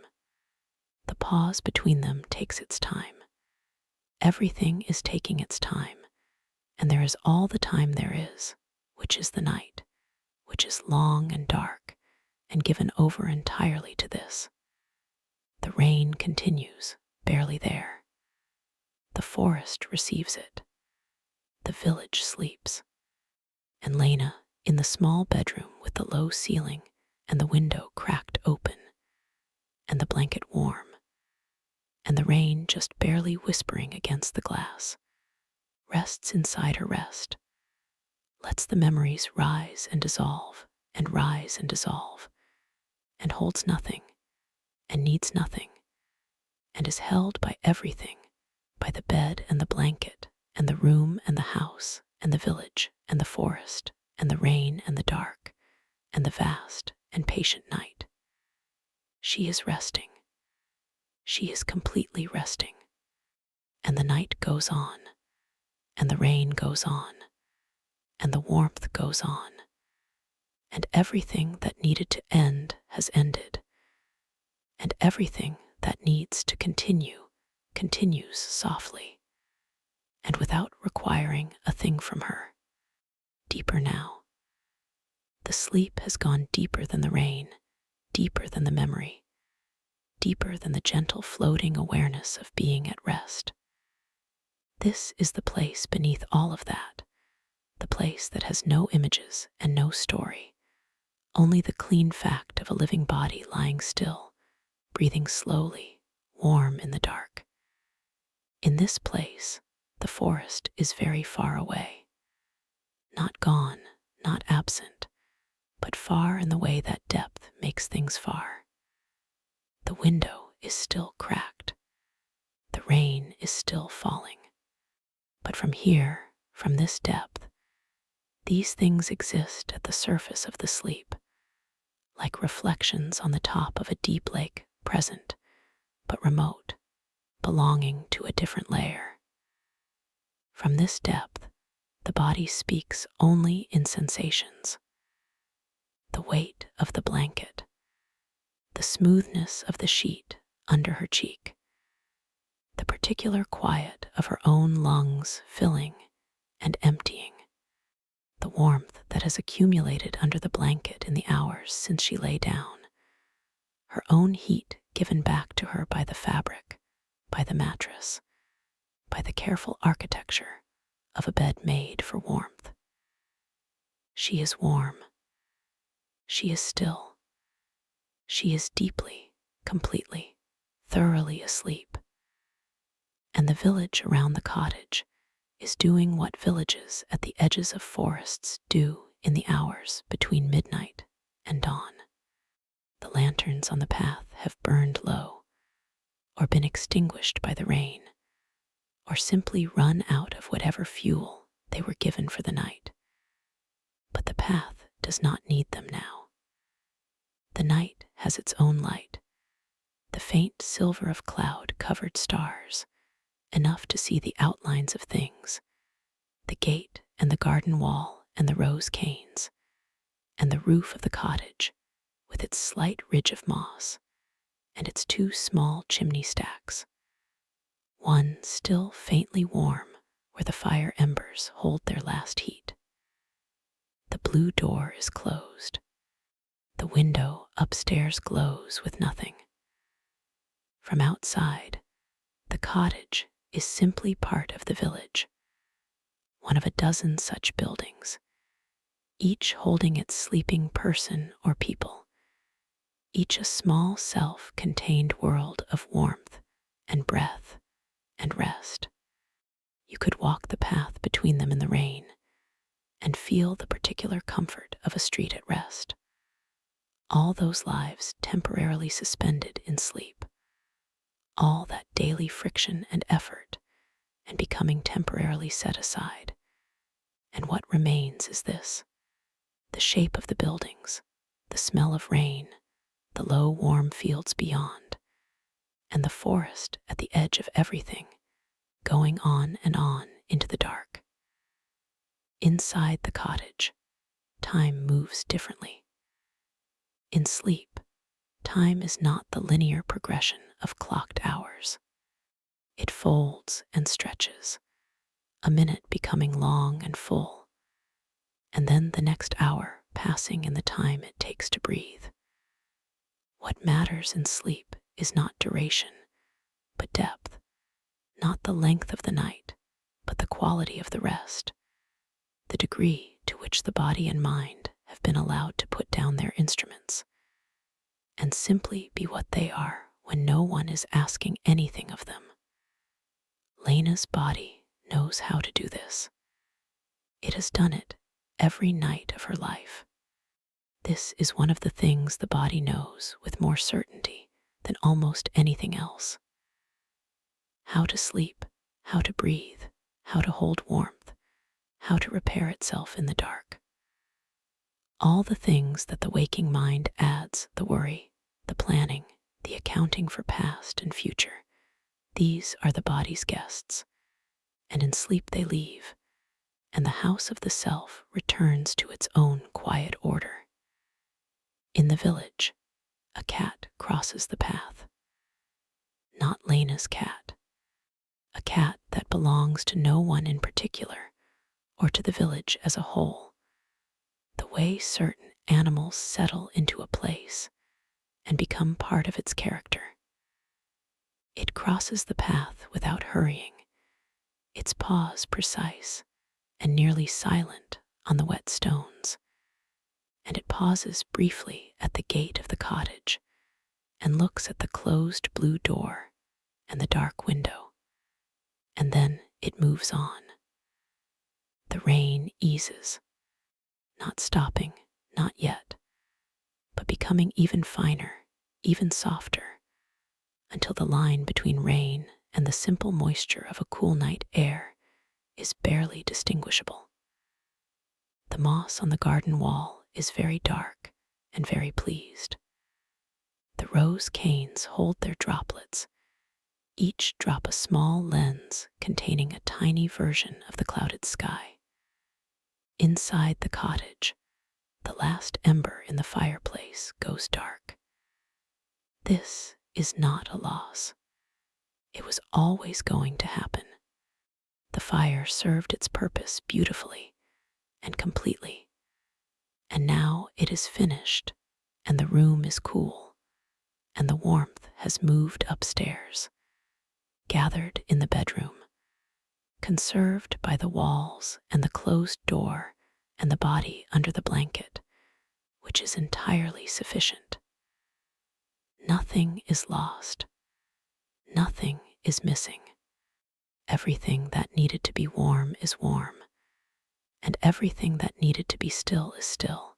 The pause between them takes its time. Everything is taking its time, and there is all the time there is, which is the night, which is long and dark, and given over entirely to this. The rain continues, barely there. The forest receives it. The village sleeps. And Lena, in the small bedroom with the low ceiling and the window cracked open, and the blanket warm, and the rain just barely whispering against the glass, rests inside her rest, lets the memories rise and dissolve, and rise and dissolve, and holds nothing, and needs nothing, and is held by everything, by the bed and the blanket, and the room and the house, and the village, and the forest, and the rain and the dark, and the vast and patient night. She is resting. She is completely resting. And the night goes on, and the rain goes on, and the warmth goes on, and everything that needed to end has ended, and everything that needs to continue continues softly, and without requiring a thing from her. Deeper now. The sleep has gone deeper than the rain, deeper than the memory, deeper than the gentle floating awareness of being at rest. This is the place beneath all of that, the place that has no images and no story, only the clean fact of a living body lying still, breathing slowly, warm in the dark. In this place, the forest is very far away. Not gone, not absent, but far in the way that depth makes things far. The window is still cracked. The rain is still falling. But from here, from this depth, these things exist at the surface of the sleep, like reflections on the top of a deep lake, present, but remote, belonging to a different layer. From this depth, the body speaks only in sensations. The weight of the blanket, the smoothness of the sheet under her cheek, the particular quiet of her own lungs filling and emptying, the warmth that has accumulated under the blanket in the hours since she lay down, her own heat given back to her by the fabric, by the mattress, by the careful architecture of a bed made for warmth. She is warm. She is still. She is deeply, completely, thoroughly asleep. And the village around the cottage is doing what villages at the edges of forests do in the hours between midnight and dawn. The lanterns on the path have burned low, or been extinguished by the rain, or simply run out of whatever fuel they were given for the night. But the path does not need them now. The night has its own light, the faint silver of cloud-covered stars, enough to see the outlines of things, the gate and the garden wall and the rose canes, and the roof of the cottage with its slight ridge of moss and its two small chimney stacks, one still faintly warm where the fire embers hold their last heat. The blue door is closed. The window upstairs glows with nothing. From outside, the cottage is simply part of the village, one of a dozen such buildings, each holding its sleeping person or people, each a small self-contained world of warmth and breath and rest. You could walk the path between them in the rain and feel the particular comfort of a street at rest. All those lives temporarily suspended in sleep, all that daily friction and effort and becoming temporarily set aside. And what remains is this: the shape of the buildings, the smell of rain, the low warm fields beyond, and the forest at the edge of everything, going on and on into the dark. Inside the cottage, time moves differently. In sleep, time is not the linear progression of clocked hours. It folds and stretches, a minute becoming long and full, and then the next hour passing in the time it takes to breathe. What matters in sleep is not duration, but depth, not the length of the night, but the quality of the rest, the degree to which the body and mind have been allowed to put down their instruments and simply be what they are when no one is asking anything of them. Lena's body knows how to do this. It has done it every night of her life. This is one of the things the body knows with more certainty than almost anything else. How to sleep, how to breathe, how to hold warmth, how to repair itself in the dark. All the things that the waking mind adds, the worry, the planning, the accounting for past and future, these are the body's guests, and in sleep they leave, and the house of the self returns to its own quiet order. In the village, a cat crosses the path. Not Lena's cat, a cat that belongs to no one in particular or to the village as a whole. The way certain animals settle into a place and become part of its character. It crosses the path without hurrying, its paws precise and nearly silent on the wet stones, and it pauses briefly at the gate of the cottage and looks at the closed blue door and the dark window, and then it moves on. The rain eases, not stopping, not yet, but becoming even finer, even softer, until the line between rain and the simple moisture of a cool night air is barely distinguishable. The moss on the garden wall is very dark and very pleased. The rose canes hold their droplets, each drop a small lens containing a tiny version of the clouded sky. Inside the cottage, the last ember in the fireplace goes dark. This is not a loss. It was always going to happen. The fire served its purpose beautifully and completely, and now it is finished, and the room is cool, and the warmth has moved upstairs, gathered in the bedroom, conserved by the walls and the closed door and the body under the blanket, which is entirely sufficient. Nothing is lost. Nothing is missing. Everything that needed to be warm is warm, and everything that needed to be still is still.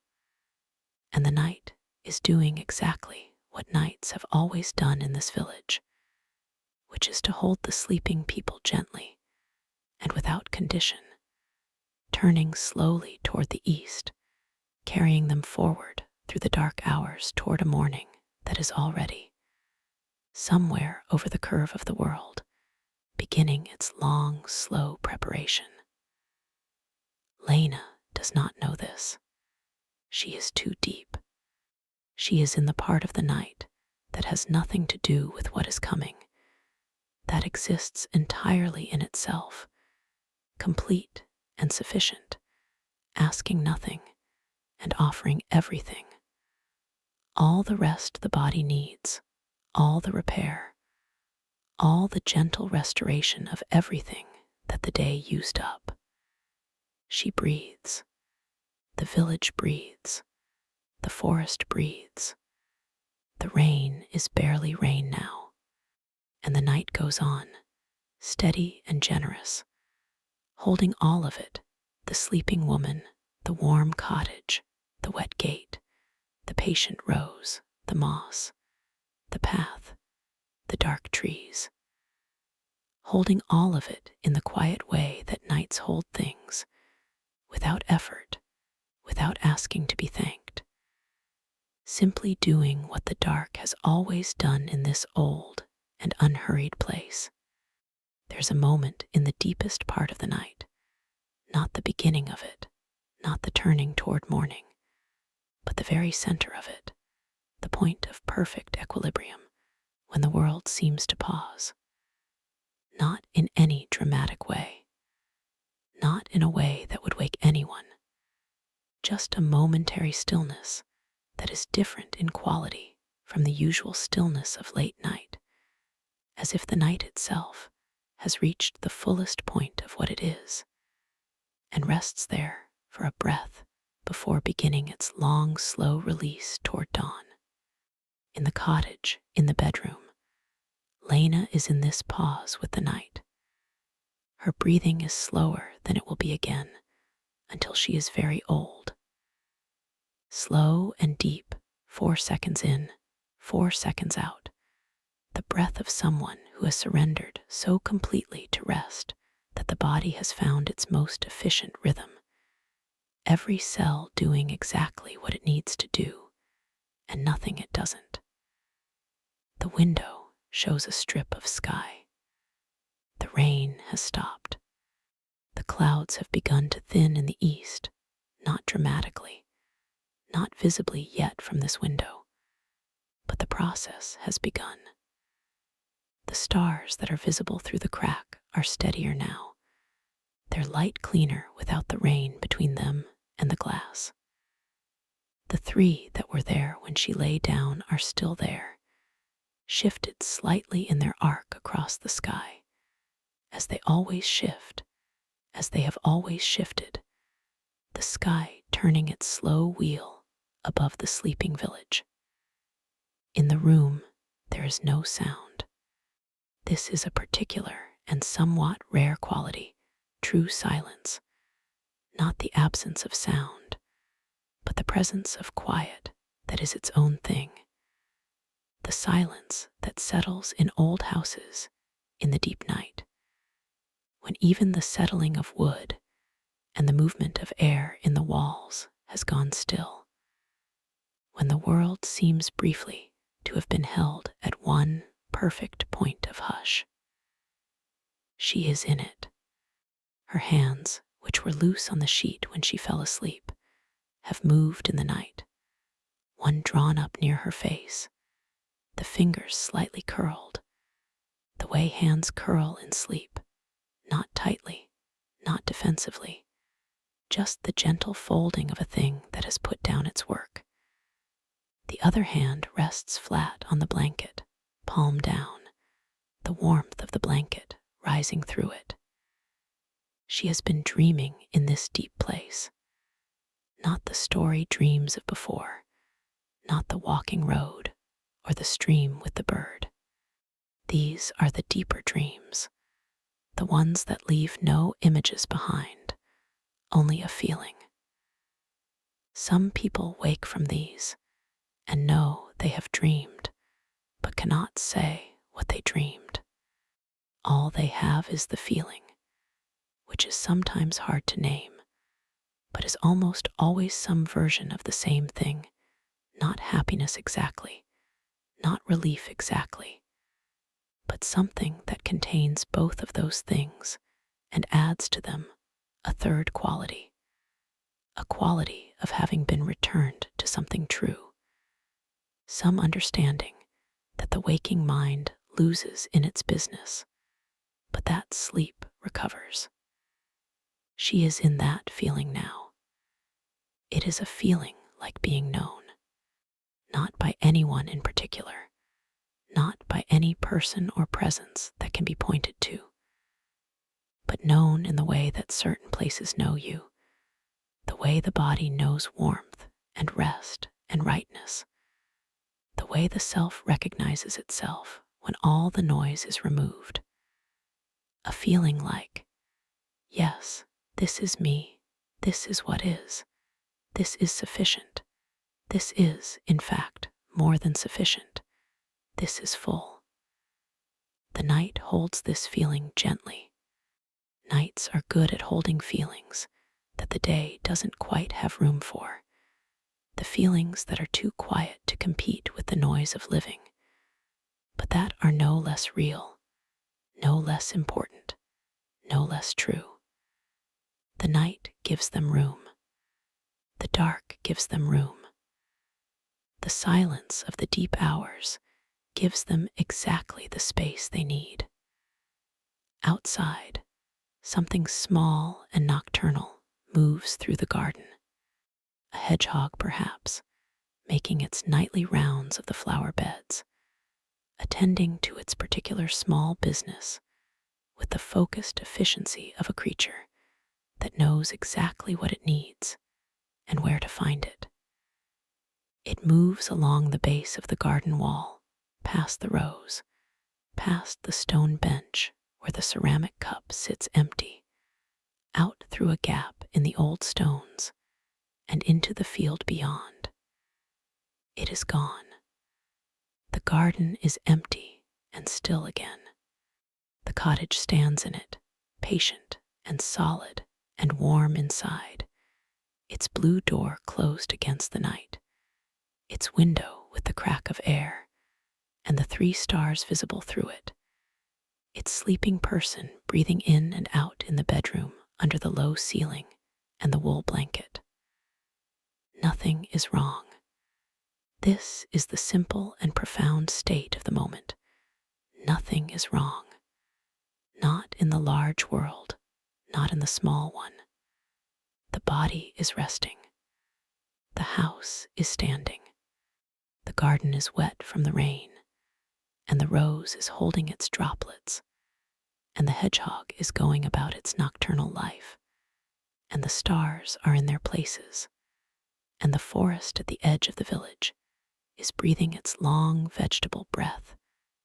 And the night is doing exactly what nights have always done in this village, which is to hold the sleeping people gently and without condition, turning slowly toward the east, carrying them forward through the dark hours toward a morning that is already somewhere over the curve of the world, beginning its long, slow preparation. Lena does not know this. She is too deep. She is in the part of the night that has nothing to do with what is coming, that exists entirely in itself, complete and sufficient, asking nothing, and offering everything, all the rest the body needs, all the repair, all the gentle restoration of everything that the day used up. She breathes, the village breathes, the forest breathes. The rain is barely rain now, and the night goes on, steady and generous, holding all of it, the sleeping woman, the warm cottage, the wet gate, the patient rose, the moss, the path, the dark trees, holding all of it in the quiet way that nights hold things, without effort, without asking to be thanked, simply doing what the dark has always done in this old and unhurried place. There's a moment in the deepest part of the night, not the beginning of it, not the turning toward morning, but the very center of it, the point of perfect equilibrium, when the world seems to pause. Not in any dramatic way, not in a way that would wake anyone, just a momentary stillness that is different in quality from the usual stillness of late night, as if the night itself has reached the fullest point of what it is, and rests there for a breath before beginning its long, slow release toward dawn. In the cottage, in the bedroom, Lena is in this pause with the night. Her breathing is slower than it will be again until she is very old. Slow and deep, 4 seconds in, 4 seconds out. The breath of someone who has surrendered so completely to rest that the body has found its most efficient rhythm. Every cell doing exactly what it needs to do, and nothing it doesn't. The window shows a strip of sky. The rain has stopped. The clouds have begun to thin in the east, not dramatically, not visibly yet from this window, but the process has begun. The stars that are visible through the crack are steadier now, their light cleaner without the rain between them and the glass. The 3 that were there when she lay down are still there, shifted slightly in their arc across the sky, as they always shift, as they have always shifted, the sky turning its slow wheel above the sleeping village. In the room, there is no sound. This is a particular and somewhat rare quality, true silence, not the absence of sound, but the presence of quiet that is its own thing. The silence that settles in old houses in the deep night, when even the settling of wood and the movement of air in the walls has gone still, when the world seems briefly to have been held at one perfect point of hush. She is in it. Her hands, which were loose on the sheet when she fell asleep, have moved in the night, one drawn up near her face, the fingers slightly curled, the way hands curl in sleep, not tightly, not defensively, just the gentle folding of a thing that has put down its work. The other hand rests flat on the blanket, palm down, the warmth of the blanket rising through it. She has been dreaming in this deep place, not the story dreams of before, not the walking road or the stream with the bird. These are the deeper dreams, the ones that leave no images behind, only a feeling. Some people wake from these and know they have dreamed, but cannot say what they dreamed. All they have is the feeling, which is sometimes hard to name, but is almost always some version of the same thing, not happiness exactly, not relief exactly, but something that contains both of those things and adds to them a third quality, a quality of having been returned to something true, some understanding that the waking mind loses in its business, but that sleep recovers. She is in that feeling now. It is a feeling like being known, not by anyone in particular, not by any person or presence that can be pointed to, but known in the way that certain places know you, the way the body knows warmth and rest and rightness, the way the self recognizes itself when all the noise is removed. A feeling like, yes, this is me, this is what is, this is sufficient, this is, in fact, more than sufficient, this is full. The night holds this feeling gently. Nights are good at holding feelings that the day doesn't quite have room for, the feelings that are too quiet to compete with the noise of living, but that are no less real, no less important, no less true. The night gives them room. The dark gives them room. The silence of the deep hours gives them exactly the space they need. Outside, something small and nocturnal moves through the garden. A hedgehog, perhaps, making its nightly rounds of the flower beds, attending to its particular small business with the focused efficiency of a creature that knows exactly what it needs and where to find it. It moves along the base of the garden wall, past the rose, past the stone bench where the ceramic cup sits empty, out through a gap in the old stones, and into the field beyond. It is gone. The garden is empty and still again. The cottage stands in it, patient and solid and warm inside, its blue door closed against the night, its window with the crack of air, and the 3 stars visible through it, its sleeping person breathing in and out in the bedroom under the low ceiling and the wool blanket. Nothing is wrong. This is the simple and profound state of the moment. Nothing is wrong. Not in the large world, not in the small one. The body is resting. The house is standing. The garden is wet from the rain, and the rose is holding its droplets, and the hedgehog is going about its nocturnal life, and the stars are in their places, and the forest at the edge of the village is breathing its long vegetable breath,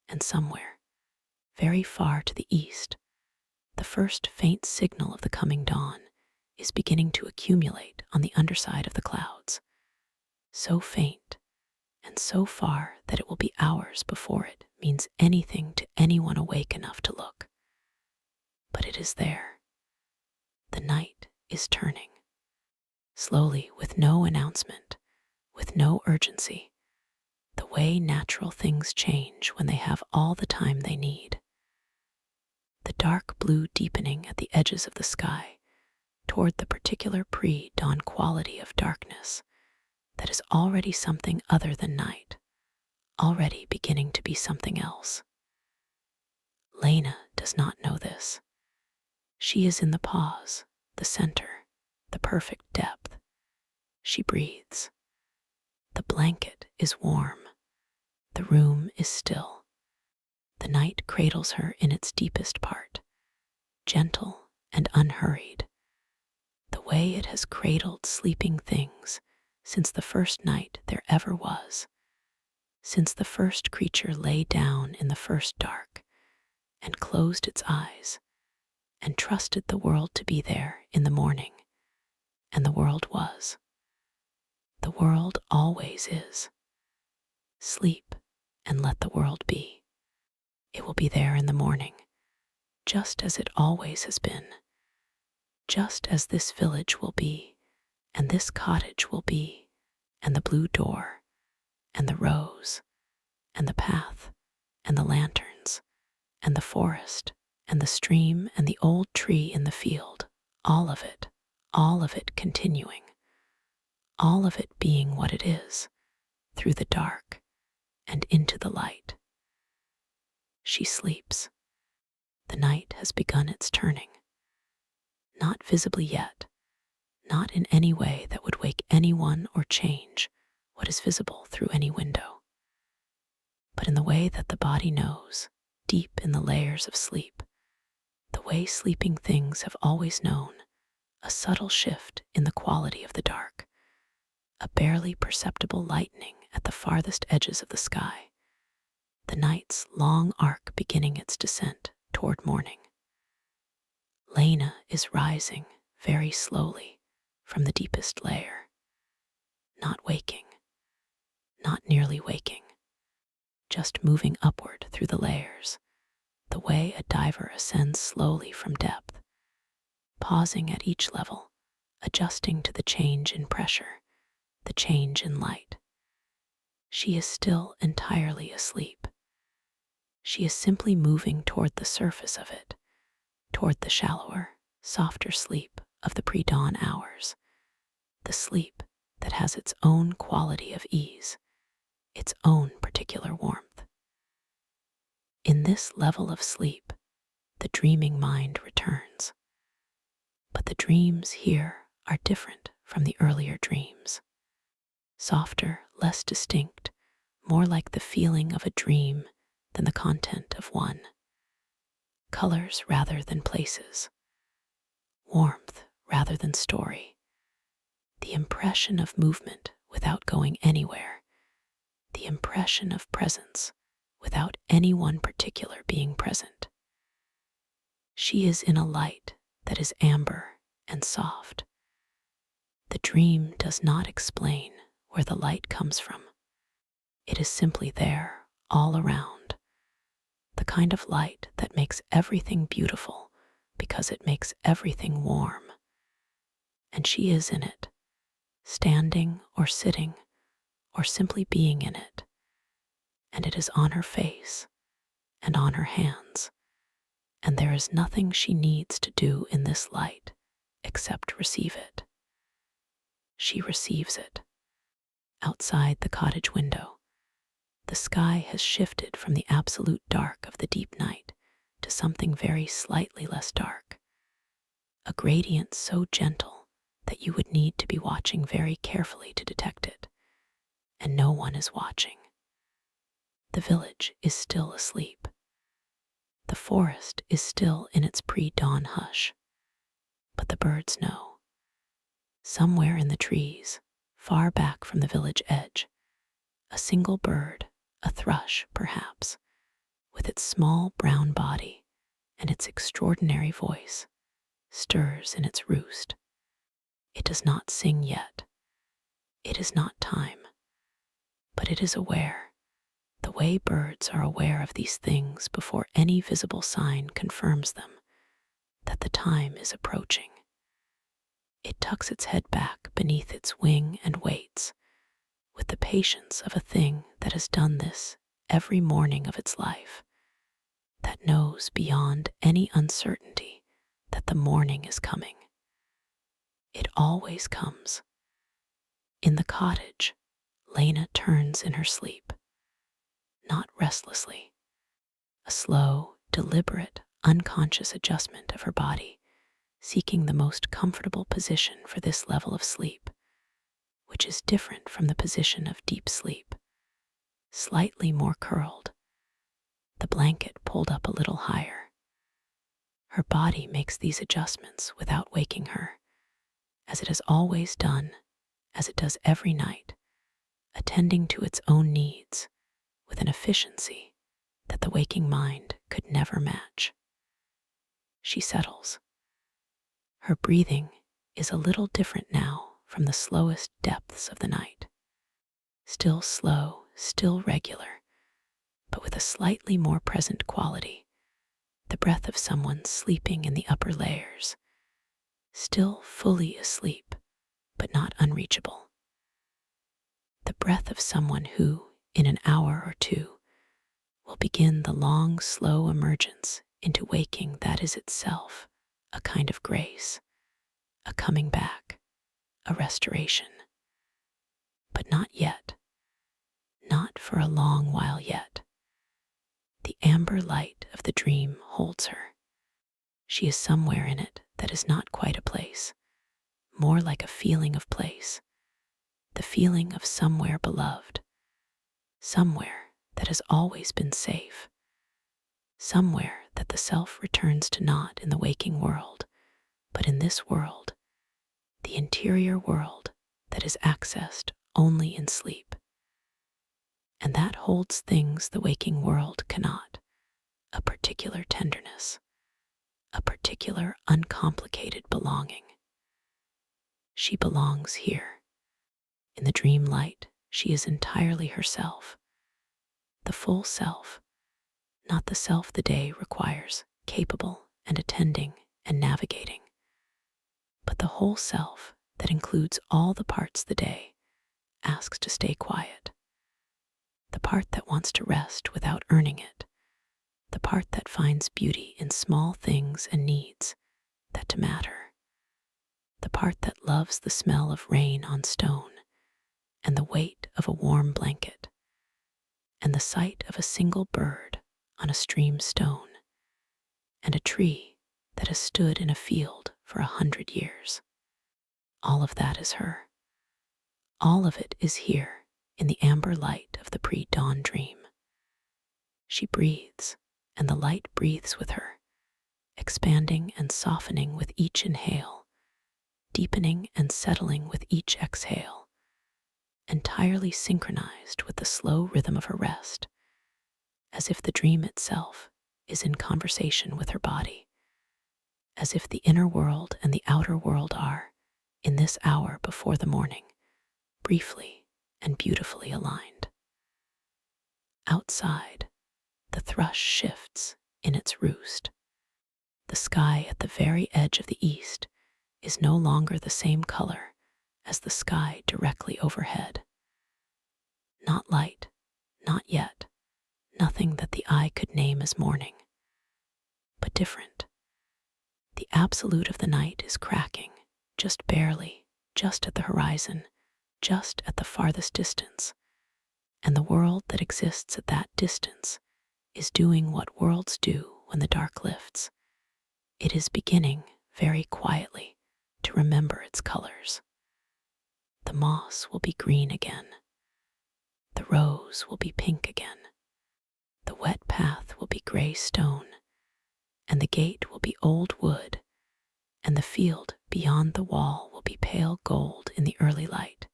and somewhere, very far to the east, the first faint signal of the coming dawn is beginning to accumulate on the underside of the clouds, so faint and so far that it will be hours before it means anything to anyone awake enough to look. But it is there. The night is turning. Slowly, with no announcement, with no urgency, the way natural things change when they have all the time they need. The dark blue deepening at the edges of the sky toward the particular pre-dawn quality of darkness that is already something other than night, already beginning to be something else. Lena does not know this. She is in the pause, the center, the perfect depth. She breathes. The blanket is warm. The room is still. The night cradles her in its deepest part, gentle and unhurried, the way it has cradled sleeping things since the first night there ever was, since the first creature lay down in the first dark and closed its eyes and trusted the world to be there in the morning, and the world was. The world always is. Sleep and let the world be. It will be there in the morning, just as it always has been, just as this village will be, and this cottage will be, and the blue door, and the rose, and the path, and the lanterns, and the forest, and the stream, and the old tree in the field, all of it continuing, all of it being what it is, through the dark and into the light. She sleeps. The night has begun its turning. Not visibly yet, not in any way that would wake anyone or change what is visible through any window, but in the way that the body knows, deep in the layers of sleep, the way sleeping things have always known, a subtle shift in the quality of the dark, a barely perceptible lightening at the farthest edges of the sky, the night's long arc beginning its descent toward morning. Lena is rising very slowly from the deepest layer, not waking, not nearly waking, just moving upward through the layers, the way a diver ascends slowly from depth, pausing at each level, adjusting to the change in pressure, the change in light. She is still entirely asleep. She is simply moving toward the surface of it, toward the shallower, softer sleep of the pre-dawn hours, the sleep that has its own quality of ease, its own particular warmth. In this level of sleep, the dreaming mind returns. But the dreams here are different from the earlier dreams. Softer, less distinct, more like the feeling of a dream than the content of one. Colors rather than places. Warmth rather than story. The impression of movement without going anywhere. The impression of presence without any one particular being present. She is in a light that is amber and soft. The dream does not explain where the light comes from. It is simply there, all around. The kind of light that makes everything beautiful because it makes everything warm. And she is in it, standing or sitting or simply being in it. And it is on her face and on her hands. And there is nothing she needs to do in this light except receive it. She receives it. Outside the cottage window, the sky has shifted from the absolute dark of the deep night to something very slightly less dark, a gradient so gentle that you would need to be watching very carefully to detect it, and no one is watching. The village is still asleep. The forest is still in its pre-dawn hush, but the birds know. Somewhere in the trees, far back from the village edge, a single bird, a thrush perhaps, with its small brown body and its extraordinary voice, stirs in its roost. It does not sing yet. It is not time, but it is aware, the way birds are aware of these things before any visible sign confirms them, that the time is approaching. It tucks its head back beneath its wing and waits, with the patience of a thing that has done this every morning of its life, that knows beyond any uncertainty that the morning is coming. It always comes. In the cottage, Lena turns in her sleep, not restlessly, a slow, deliberate, unconscious adjustment of her body, seeking the most comfortable position for this level of sleep, which is different from the position of deep sleep, slightly more curled, the blanket pulled up a little higher. Her body makes these adjustments without waking her, as it has always done, as it does every night, attending to its own needs with an efficiency that the waking mind could never match. She settles. Her breathing is a little different now from the slowest depths of the night. Still slow, still regular, but with a slightly more present quality, the breath of someone sleeping in the upper layers, still fully asleep, but not unreachable. The breath of someone who, in an hour or two, will begin the long, slow emergence into waking that is itself a kind of grace, a coming back, a restoration. But not yet, not for a long while yet. The amber light of the dream holds her. She is somewhere in it that is not quite a place, more like a feeling of place, the feeling of somewhere beloved, somewhere that has always been safe, somewhere that the self returns to not in the waking world, but in this world, the interior world that is accessed only in sleep. And that holds things the waking world cannot, a particular tenderness, a particular uncomplicated belonging. She belongs here. In the dream light, she is entirely herself, the full self, not the self the day requires, capable and attending and navigating, but the whole self that includes all the parts the day asks to stay quiet, the part that wants to rest without earning it, the part that finds beauty in small things and needs that to matter, the part that loves the smell of rain on stone and the weight of a warm blanket and the sight of a single bird on a stream stone and a tree that has stood in a field for 100 years. All of that is her. All of it is here in the amber light of the pre-dawn dream. She breathes, and the light breathes with her, expanding and softening with each inhale, deepening and settling with each exhale, entirely synchronized with the slow rhythm of her rest, as if the dream itself is in conversation with her body, as if the inner world and the outer world are, in this hour before the morning, briefly and beautifully aligned. Outside, the thrush shifts in its roost. The sky at the very edge of the east is no longer the same color as the sky directly overhead. Not light, not yet, nothing that the eye could name as morning, but different. The absolute of the night is cracking, just barely, just at the horizon, just at the farthest distance, and the world that exists at that distance is doing what worlds do when the dark lifts. It is beginning, very quietly, to remember its colors. The moss will be green again. The rose will be pink again. The wet path will be gray stone, and the gate will be old wood, and the field beyond the wall will be pale gold in the early light,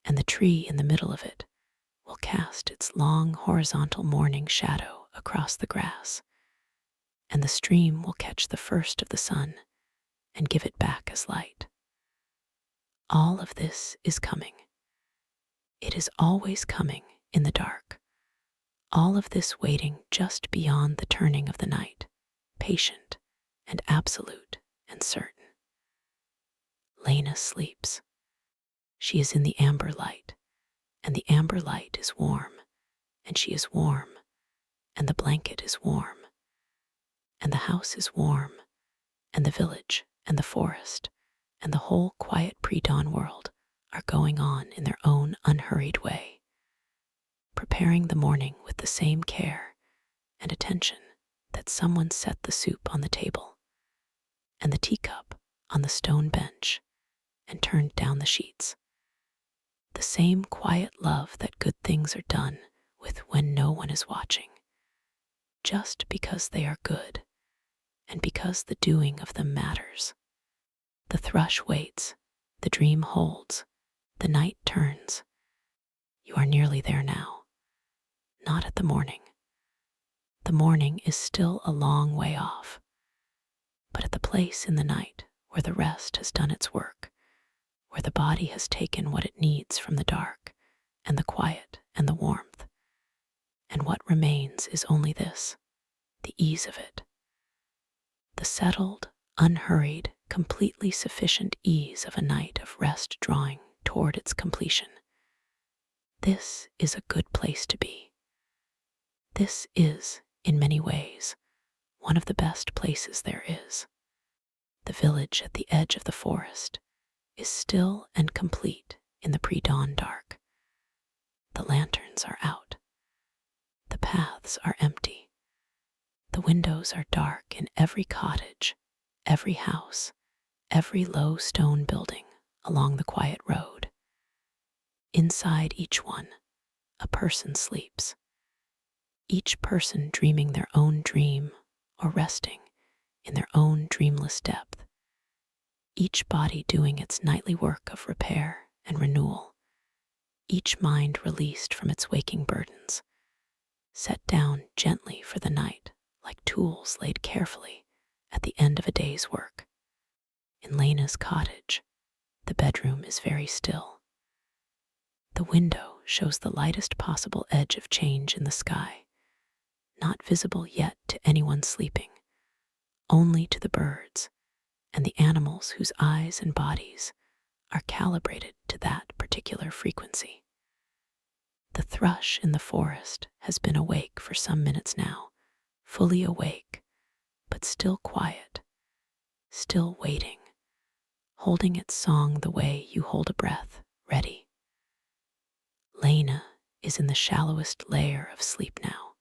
and the tree in the middle of it will cast its long horizontal morning shadow across the grass, and the stream will catch the first of the sun and give it back as light. All of this is coming. It is always coming in the dark. All of this waiting just beyond the turning of the night, patient and absolute and certain. Lena sleeps. She is in the amber light, and the amber light is warm, and she is warm, and the blanket is warm, and the house is warm, and the village and the forest and the whole quiet pre-dawn world are going on in their own unhurried way, preparing the morning with the same care and attention that someone set the soup on the table and the teacup on the stone bench and turned down the sheets. The same quiet love that good things are done with when no one is watching, just because they are good and because the doing of them matters. The thrush waits, the dream holds, the night turns. You are nearly there now. Not at the morning. The morning is still a long way off, but at the place in the night where the rest has done its work, where the body has taken what it needs from the dark and the quiet and the warmth, and what remains is only this, the ease of it, the settled, unhurried, completely sufficient ease of a night of rest drawing toward its completion. This is a good place to be. This is, in many ways, one of the best places there is. The village at the edge of the forest is still and complete in the pre-dawn dark. The lanterns are out. The paths are empty. The windows are dark in every cottage, every house, every low stone building along the quiet road. Inside each one, a person sleeps, each person dreaming their own dream or resting in their own dreamless depth, each body doing its nightly work of repair and renewal, each mind released from its waking burdens, set down gently for the night like tools laid carefully at the end of a day's work. In Lena's cottage, the bedroom is very still. The window shows the lightest possible edge of change in the sky, not visible yet to anyone sleeping, only to the birds and the animals whose eyes and bodies are calibrated to that particular frequency. The thrush in the forest has been awake for some minutes now, fully awake, but still quiet, still waiting, holding its song the way you hold a breath, ready. Lena is in the shallowest layer of sleep now.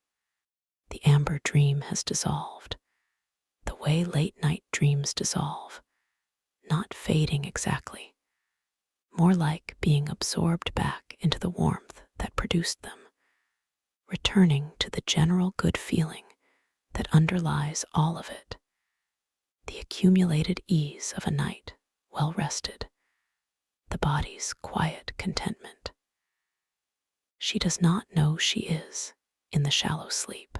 The amber dream has dissolved, the way late night dreams dissolve, not fading exactly, more like being absorbed back into the warmth that produced them, returning to the general good feeling that underlies all of it, the accumulated ease of a night well rested, the body's quiet contentment. She does not know she is in the shallow sleep.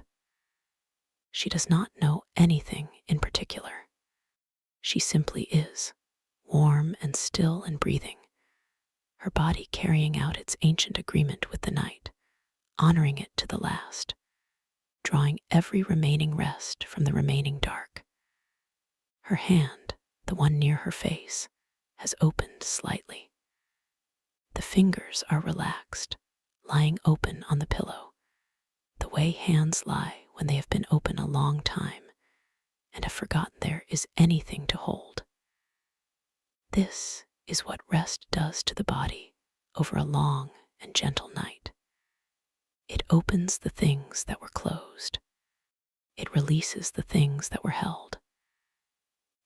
She does not know anything in particular. She simply is, warm and still and breathing, her body carrying out its ancient agreement with the night, honoring it to the last, drawing every remaining rest from the remaining dark. Her hand, the one near her face, has opened slightly. The fingers are relaxed, lying open on the pillow, the way hands lie when they have been open a long time and have forgotten there is anything to hold. This is what rest does to the body over a long and gentle night. It opens the things that were closed. It releases the things that were held.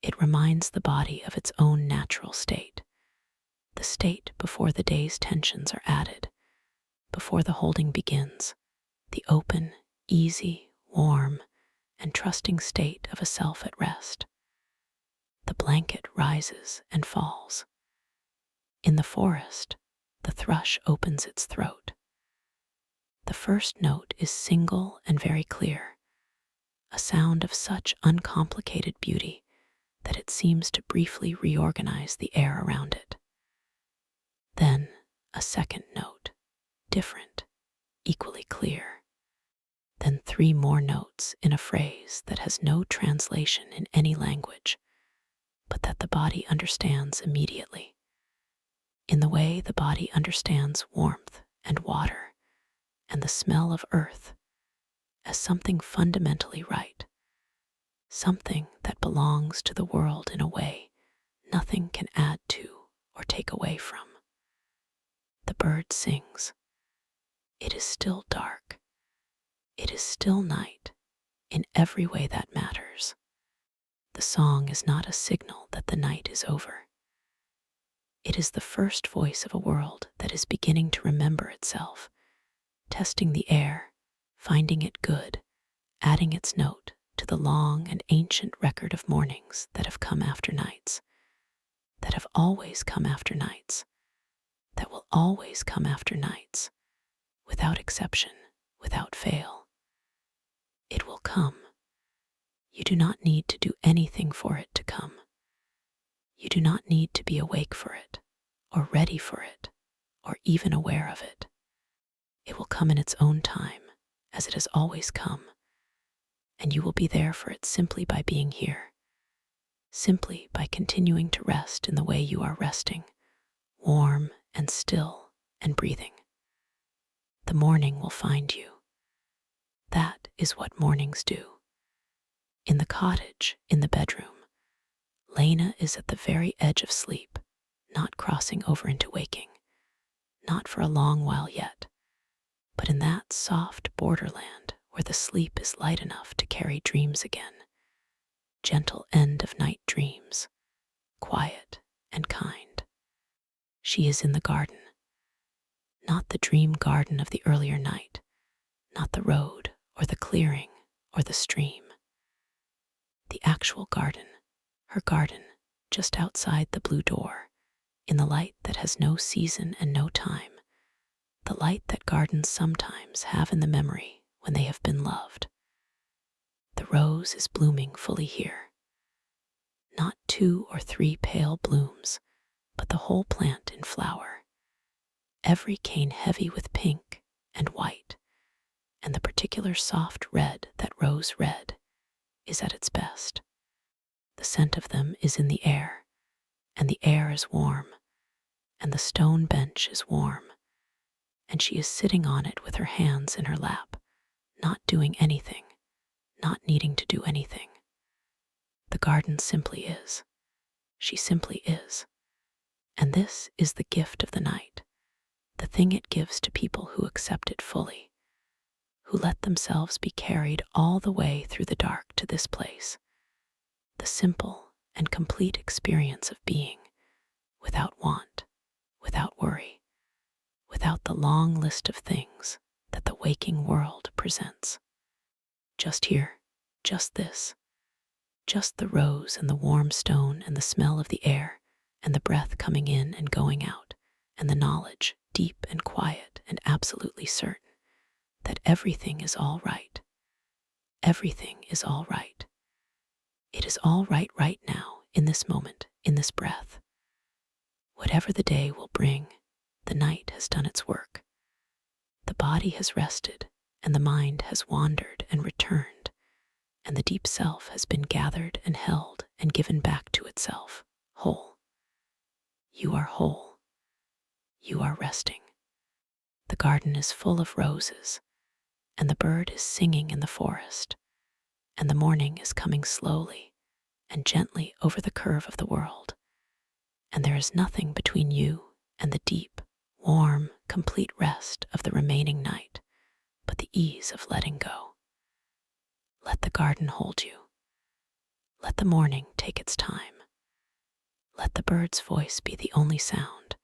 It reminds the body of its own natural state, the state before the day's tensions are added, before the holding begins, the open, easy, warm, and trusting state of a self at rest. The blanket rises and falls. In the forest, the thrush opens its throat. The first note is single and very clear, a sound of such uncomplicated beauty that it seems to briefly reorganize the air around it. Then a second note, different, equally clear. Then 3 more notes in a phrase that has no translation in any language, but that the body understands immediately, in the way the body understands warmth and water and the smell of earth as something fundamentally right, something that belongs to the world in a way nothing can add to or take away from. The bird sings. It is still dark. It is still night in every way that matters. The song is not a signal that the night is over. It is the first voice of a world that is beginning to remember itself, testing the air, finding it good, adding its note to the long and ancient record of mornings that have come after nights, that have always come after nights, that will always come after nights, without exception, without fail. It will come. You do not need to do anything for it to come. You do not need to be awake for it, or ready for it, or even aware of it. It will come in its own time, as it has always come, and you will be there for it simply by being here, simply by continuing to rest in the way you are resting, warm and still and breathing. The morning will find you. That is what mornings do. In the cottage, in the bedroom, Lena is at the very edge of sleep, not crossing over into waking, not for a long while yet, but in that soft borderland where the sleep is light enough to carry dreams again, gentle end of night dreams, quiet, and kind. She is in the garden, not the dream garden of the earlier night, not the road or the clearing or the stream. The actual garden, her garden, just outside the blue door, in the light that has no season and no time, the light that gardens sometimes have in the memory when they have been loved. The rose is blooming fully here, not 2 or 3 pale blooms, but the whole plant in flower, every cane heavy with pink and white, and the particular soft red that rose red is at its best. The scent of them is in the air, and the air is warm, and the stone bench is warm, and she is sitting on it with her hands in her lap, not doing anything, not needing to do anything. The garden simply is. She simply is. And this is the gift of the night, the thing it gives to people who accept it fully, who let themselves be carried all the way through the dark to this place, the simple and complete experience of being, without want, without worry, without the long list of things that the waking world presents. Just here, just this, just the rose and the warm stone and the smell of the air and the breath coming in and going out, and the knowledge, deep and quiet and absolutely certain, that everything is all right. Everything is all right. It is all right right now, in this moment, in this breath. Whatever the day will bring, the night has done its work. The body has rested, and the mind has wandered and returned, and the deep self has been gathered and held and given back to itself, whole. You are whole. You are resting. The garden is full of roses, and the bird is singing in the forest, and the morning is coming slowly and gently over the curve of the world, and there is nothing between you and the deep, warm, complete rest of the remaining night but the ease of letting go. Let the garden hold you. Let the morning take its time. Let the bird's voice be the only sound,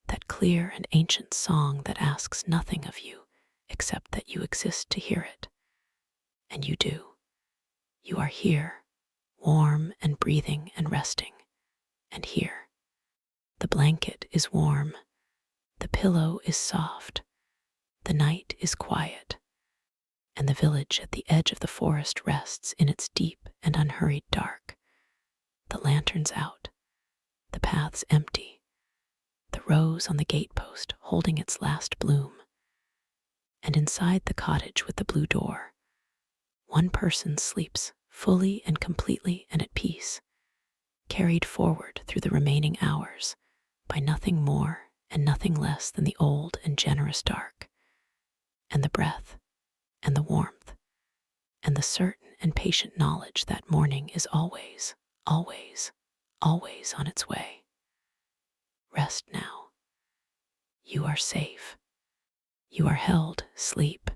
that clear and ancient song that asks nothing of you except that you exist to hear it. And you do. You are here, warm and breathing and resting, and here. The blanket is warm, the pillow is soft, the night is quiet, and the village at the edge of the forest rests in its deep and unhurried dark. The lanterns out, the paths empty, the rose on the gatepost holding its last bloom. And inside the cottage with the blue door, one person sleeps fully and completely and at peace, carried forward through the remaining hours by nothing more and nothing less than the old and generous dark, and the breath, and the warmth, and the certain and patient knowledge that morning is always, always, always on its way. Rest now. You are safe. You are held, sleep,